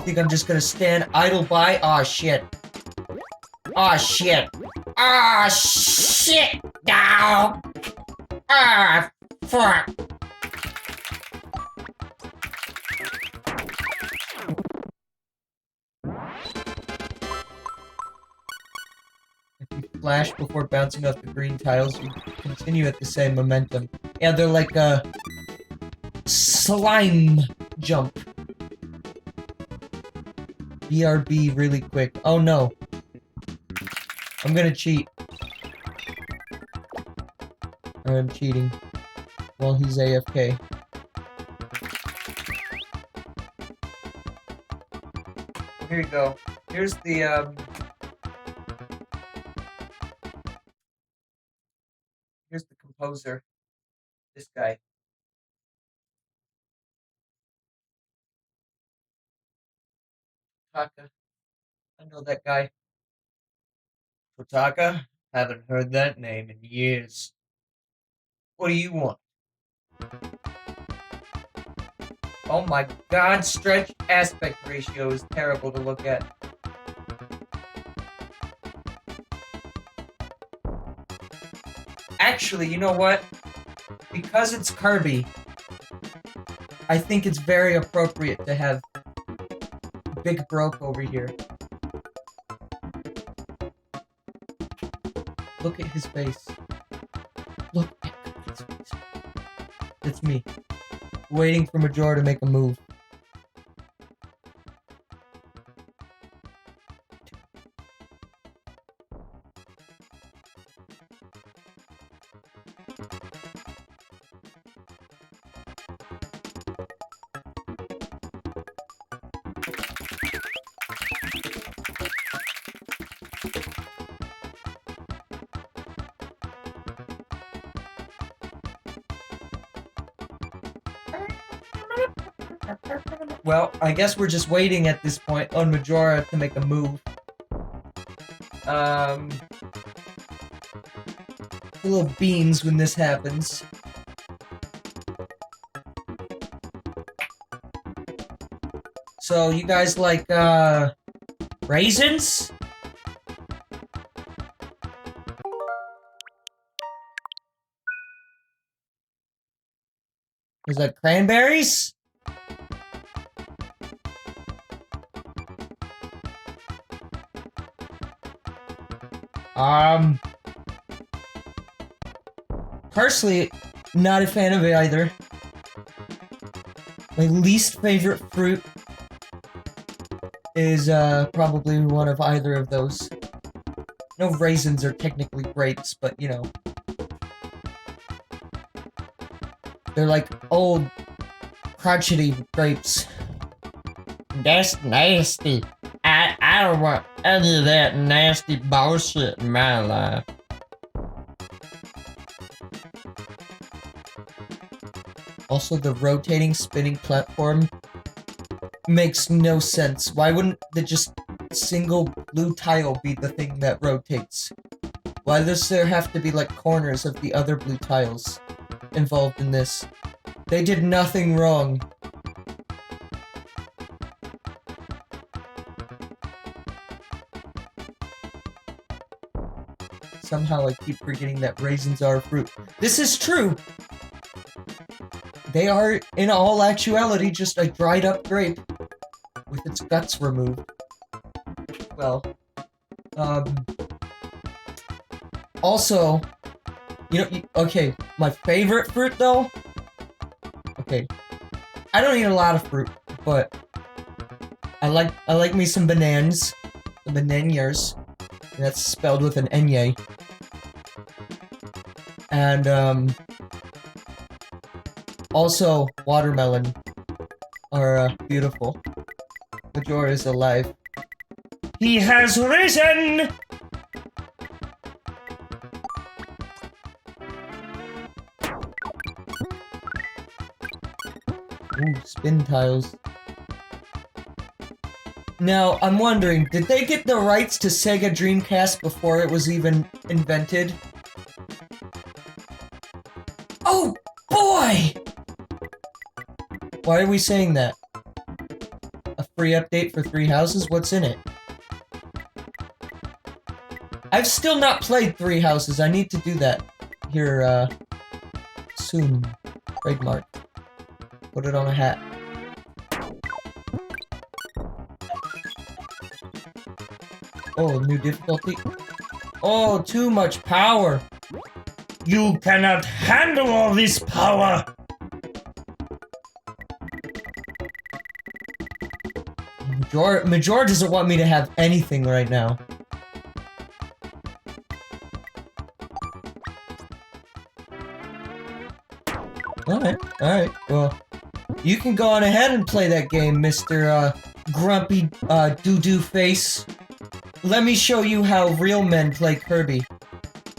You think I'm just gonna stand idle by? Aw, shit. Aw, shit. Aw, shit! No! Ah, fuck! If you flash before bouncing off the green tiles, you continue at the same momentum. Yeah, they're like a slime jump. BRB really quick. Oh no. I'm gonna cheat. I'm cheating. While he's AFK. Here you go. Here's the, here's the composer. This guy. Taka. I know that guy. Taka? Haven't heard that name in years. What do you want? Oh my god, stretch aspect ratio is terrible to look at. Actually, you know what? Because it's Kirby, I think it's very appropriate to have Big Broke over here. Look at his face. Look at his face. It's me. Waiting for Majora to make a move. Well, I guess we're just waiting at this point on Majora to make a move. A little beans when this happens. So, you guys like, raisins? Is that cranberries? Personally, not a fan of it either. My least favorite fruit is, probably one of either of those. No, raisins are technically grapes, but, you know. They're like old, crotchety grapes. That's nasty. I don't want any of that nasty bullshit in my life. Also, the rotating, spinning platform makes no sense. Why wouldn't the just single blue tile be the thing that rotates? Why does there have to be, like, corners of the other blue tiles involved in this? They did nothing wrong. Somehow I keep forgetting that raisins are a fruit. This is true! They are, in all actuality, just a dried up grape with its guts removed. Well, also, you know, okay, my favorite fruit, though? Okay, I don't eat a lot of fruit, but I like me some bananas. The bananas. That's spelled with an N-Y. And, also, watermelon are, beautiful. Majora is alive. He has risen! Ooh, spin tiles. Now, I'm wondering, did they get the rights to Sega Dreamcast before it was even invented? Oh, boy! Why are we saying that? A free update for 3 houses? What's in it? I've still not played 3 houses. I need to do that here, soon. Trademark. Put it on a hat. Oh, new difficulty. Oh, too much power. You cannot handle all this power. Major doesn't want me to have anything right now. Alright. Well, you can go on ahead and play that game, Mr. Grumpy Doo-Doo Face. Let me show you how real men play Kirby.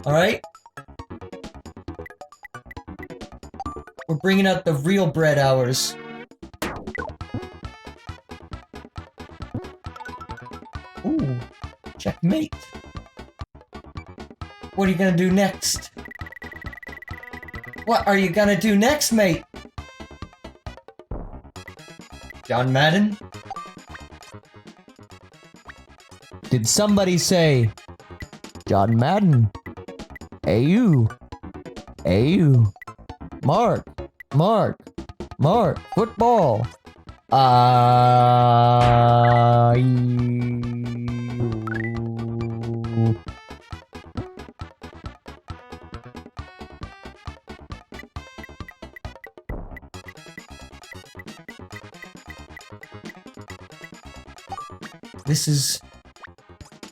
Alright? We're bringing out the real bread hours. Ooh, checkmate. What are you gonna do next? What are you gonna do next, mate? John Madden? Did somebody say John Madden? Hey you. Hey you. Mark. Football.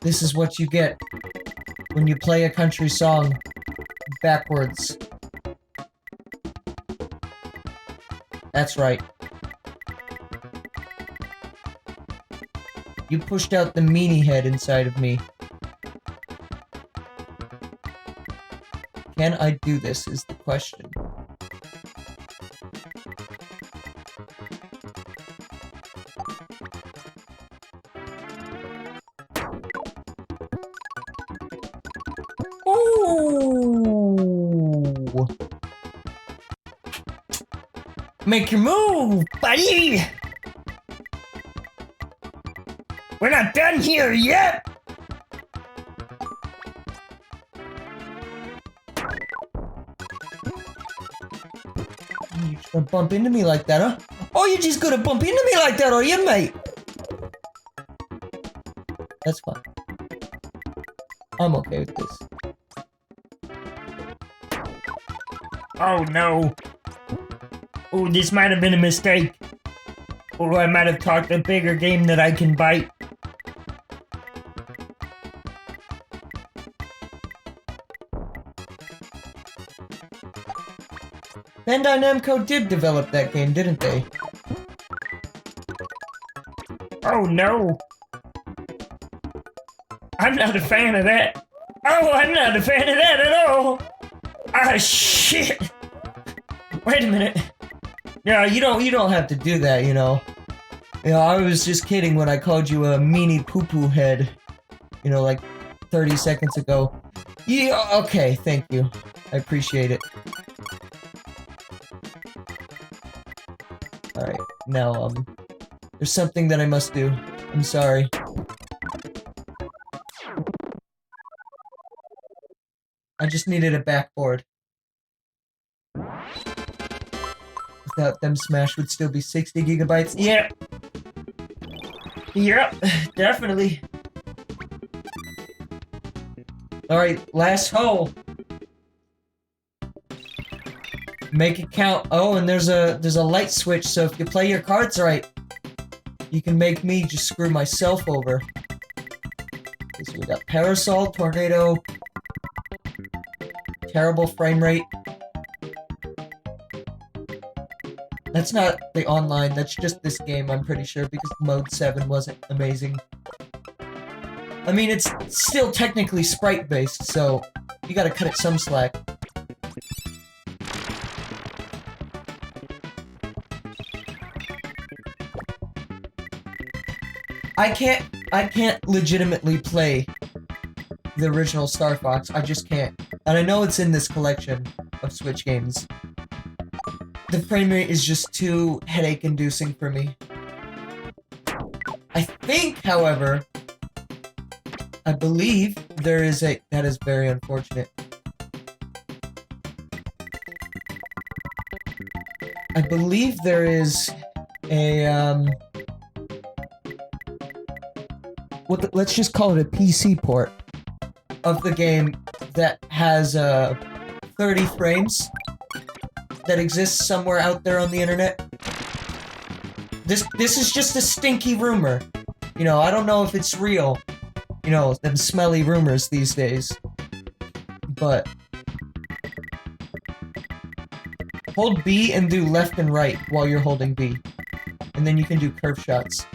This is what you get when you play a country song backwards. That's right. You pushed out the meanie head inside of me. Can I do this is the question. Ooh. Make your move, buddy! We're not done here yet! You just gonna bump into me like that, huh? Oh, you're just gonna bump into me like that, are you, mate? That's fine. I'm okay with this. Oh no. Oh, this might have been a mistake. Or I might have talked a bigger game that I can bite. Bandai Namco did develop that game, didn't they? Oh no. I'm not a fan of that. Oh, I'm not a fan of that at all. Ah, shit. Wait a minute. Yeah, you don't have to do that, you know. You know, I was just kidding when I called you a meanie poo-poo head. You know, like 30 seconds ago. Yeah, okay, thank you. I appreciate it. Alright, now, there's something that I must do. I'm sorry. I just needed a backboard. Without them, Smash would still be 60 gigabytes. Yep. Yep, definitely. Alright, last hole. Make it count. Oh, and there's a light switch, so if you play your cards right, you can make me just screw myself over. Okay, so we got Parasol, Tornado, terrible frame rate. That's not the online, that's just this game, I'm pretty sure, because Mode 7 wasn't amazing. I mean, it's still technically sprite-based, so you gotta cut it some slack. I can't legitimately play the original Star Fox, I just can't. And I know it's in this collection of Switch games. The frame rate is just too headache-inducing for me. I think, however, I believe there is a... That is very unfortunate. I believe there is a, let's just call it a PC port of the game that has, 30 frames that exists somewhere out there on the internet. This is just a stinky rumor. You know, I don't know if it's real. You know, them smelly rumors these days. But hold B and do left and right while you're holding B. And then you can do curve shots.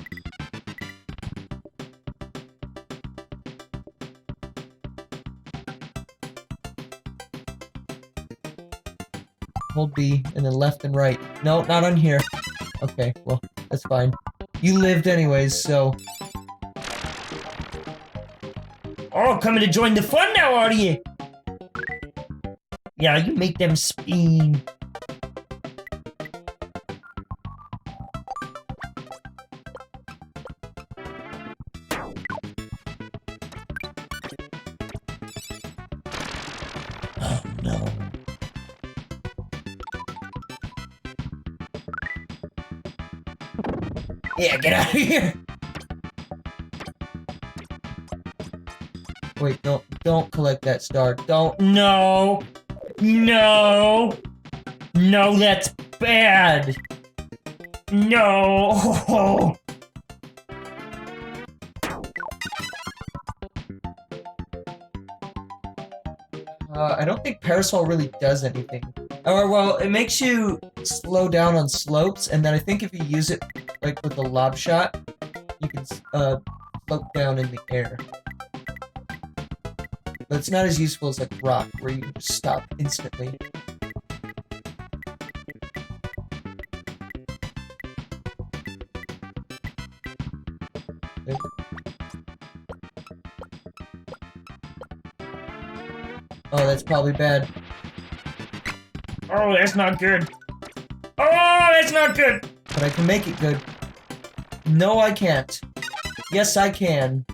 Hold B and then left and right. No, not on here. Okay, well, that's fine. You lived anyways, so... Oh, coming to join the fun now, are you? Yeah, you make them spin. Oh, no. Yeah, get out of here! Wait, don't collect that star. Don't. No. No. No, that's bad. No. I don't think Parasol really does anything. Or, well, it makes you slow down on slopes, and then I think if you use it, like, with a lob shot, you can, float down in the air. But it's not as useful as, like, rock, where you can just stop instantly. There. Oh, that's probably bad. Oh, that's not good. Oh, that's not good. But I can make it good. No, I can't. Yes, I can.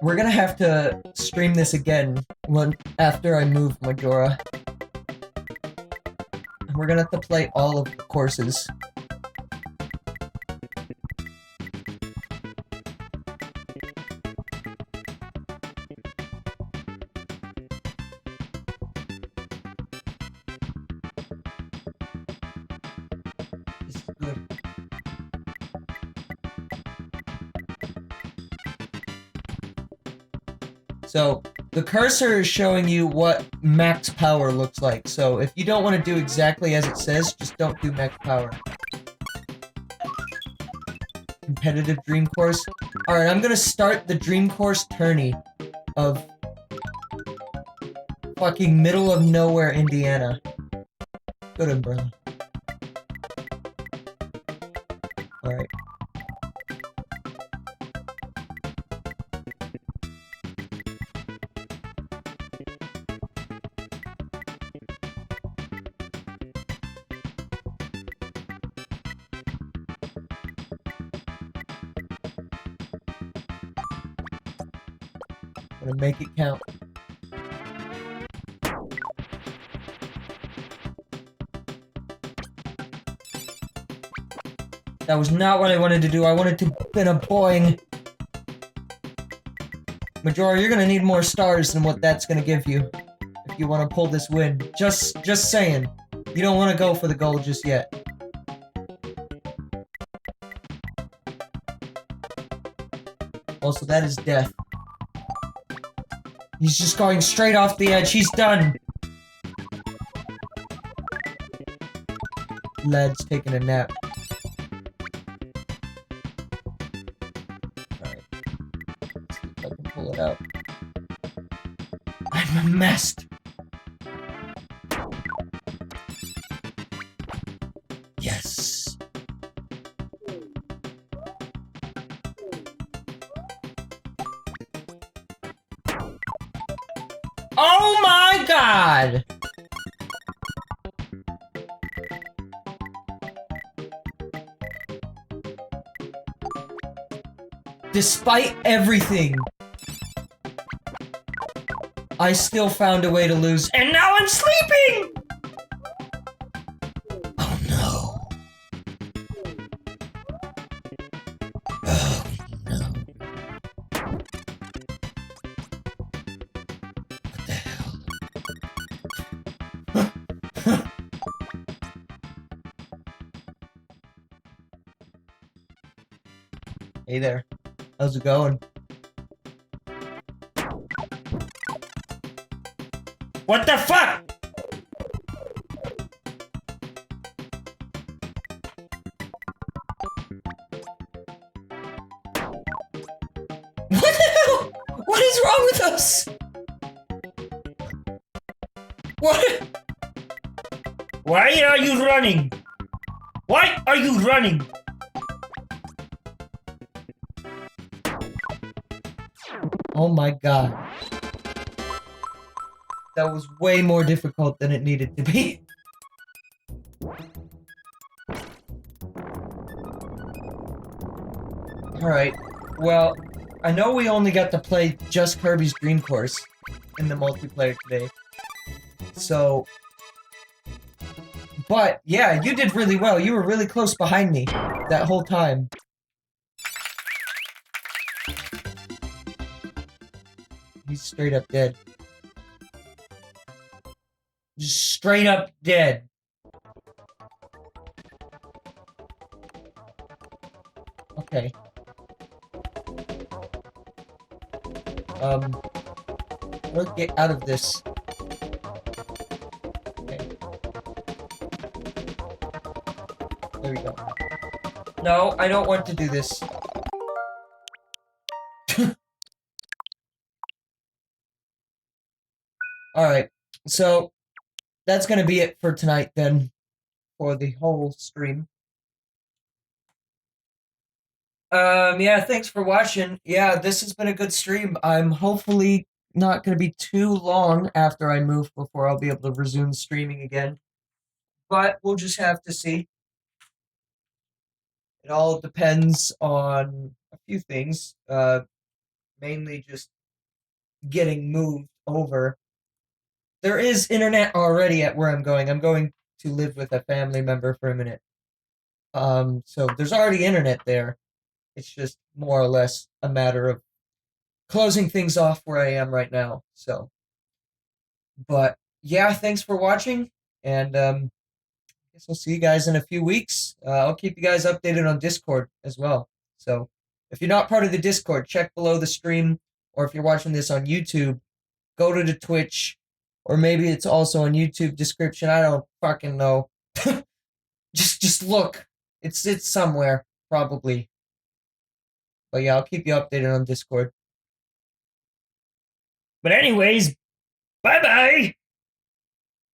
We're gonna have to stream this again after I move Majora. We're gonna have to play all of the courses. This is good. So, the cursor is showing you what max power looks like. So, if you don't want to do exactly as it says, just don't do max power. Competitive Dream Course. Alright, I'm gonna start the Dream Course tourney of fucking middle of nowhere, Indiana. Good umbrella. Alright. I'm gonna make it count. That was not what I wanted to do. I wanted to spin a boing. Majora, you're gonna need more stars than what that's gonna give you if you want to pull this win. Just saying. You don't want to go for the gold just yet. Also, that is death. He's just going straight off the edge. He's done. Lad's taking a nap. Alright. Let's see if I can pull it out. I'm a mess. Yes. Oh my god! Despite everything, I still found a way to lose. And now I'm sleeping! Oh no. Oh no. What the hell? Hey there. How's it going? What the fuck? What the hell? What is wrong with us? What? Why are you running? Why are you running? Oh my god. That was way more difficult than it needed to be. Alright, well, I know we only got to play just Kirby's Dream Course in the multiplayer today. So... But, yeah, you did really well. You were really close behind me that whole time. He's straight up dead. Just straight up dead. Okay. Let's get out of this. Okay. There we go. No, I don't want to do this. Alright, so that's gonna be it for tonight then, for the whole stream. Yeah, thanks for watching. Yeah, this has been a good stream. I'm hopefully not gonna be too long after I move before I'll be able to resume streaming again. But we'll just have to see. It all depends on a few things. Mainly just getting moved over. There is internet already at where I'm going. I'm going to live with a family member for a minute. So there's already internet there. It's just more or less a matter of closing things off where I am right now. So, but yeah, thanks for watching, and I guess I'll see you guys in a few weeks. I'll keep you guys updated on Discord as well. So if you're not part of the Discord, check below the stream, or if you're watching this on YouTube, go to the Twitch, or maybe it's also on YouTube description. I don't fucking know. just look. It's somewhere, probably. But yeah, I'll keep you updated on Discord. But anyways, bye-bye!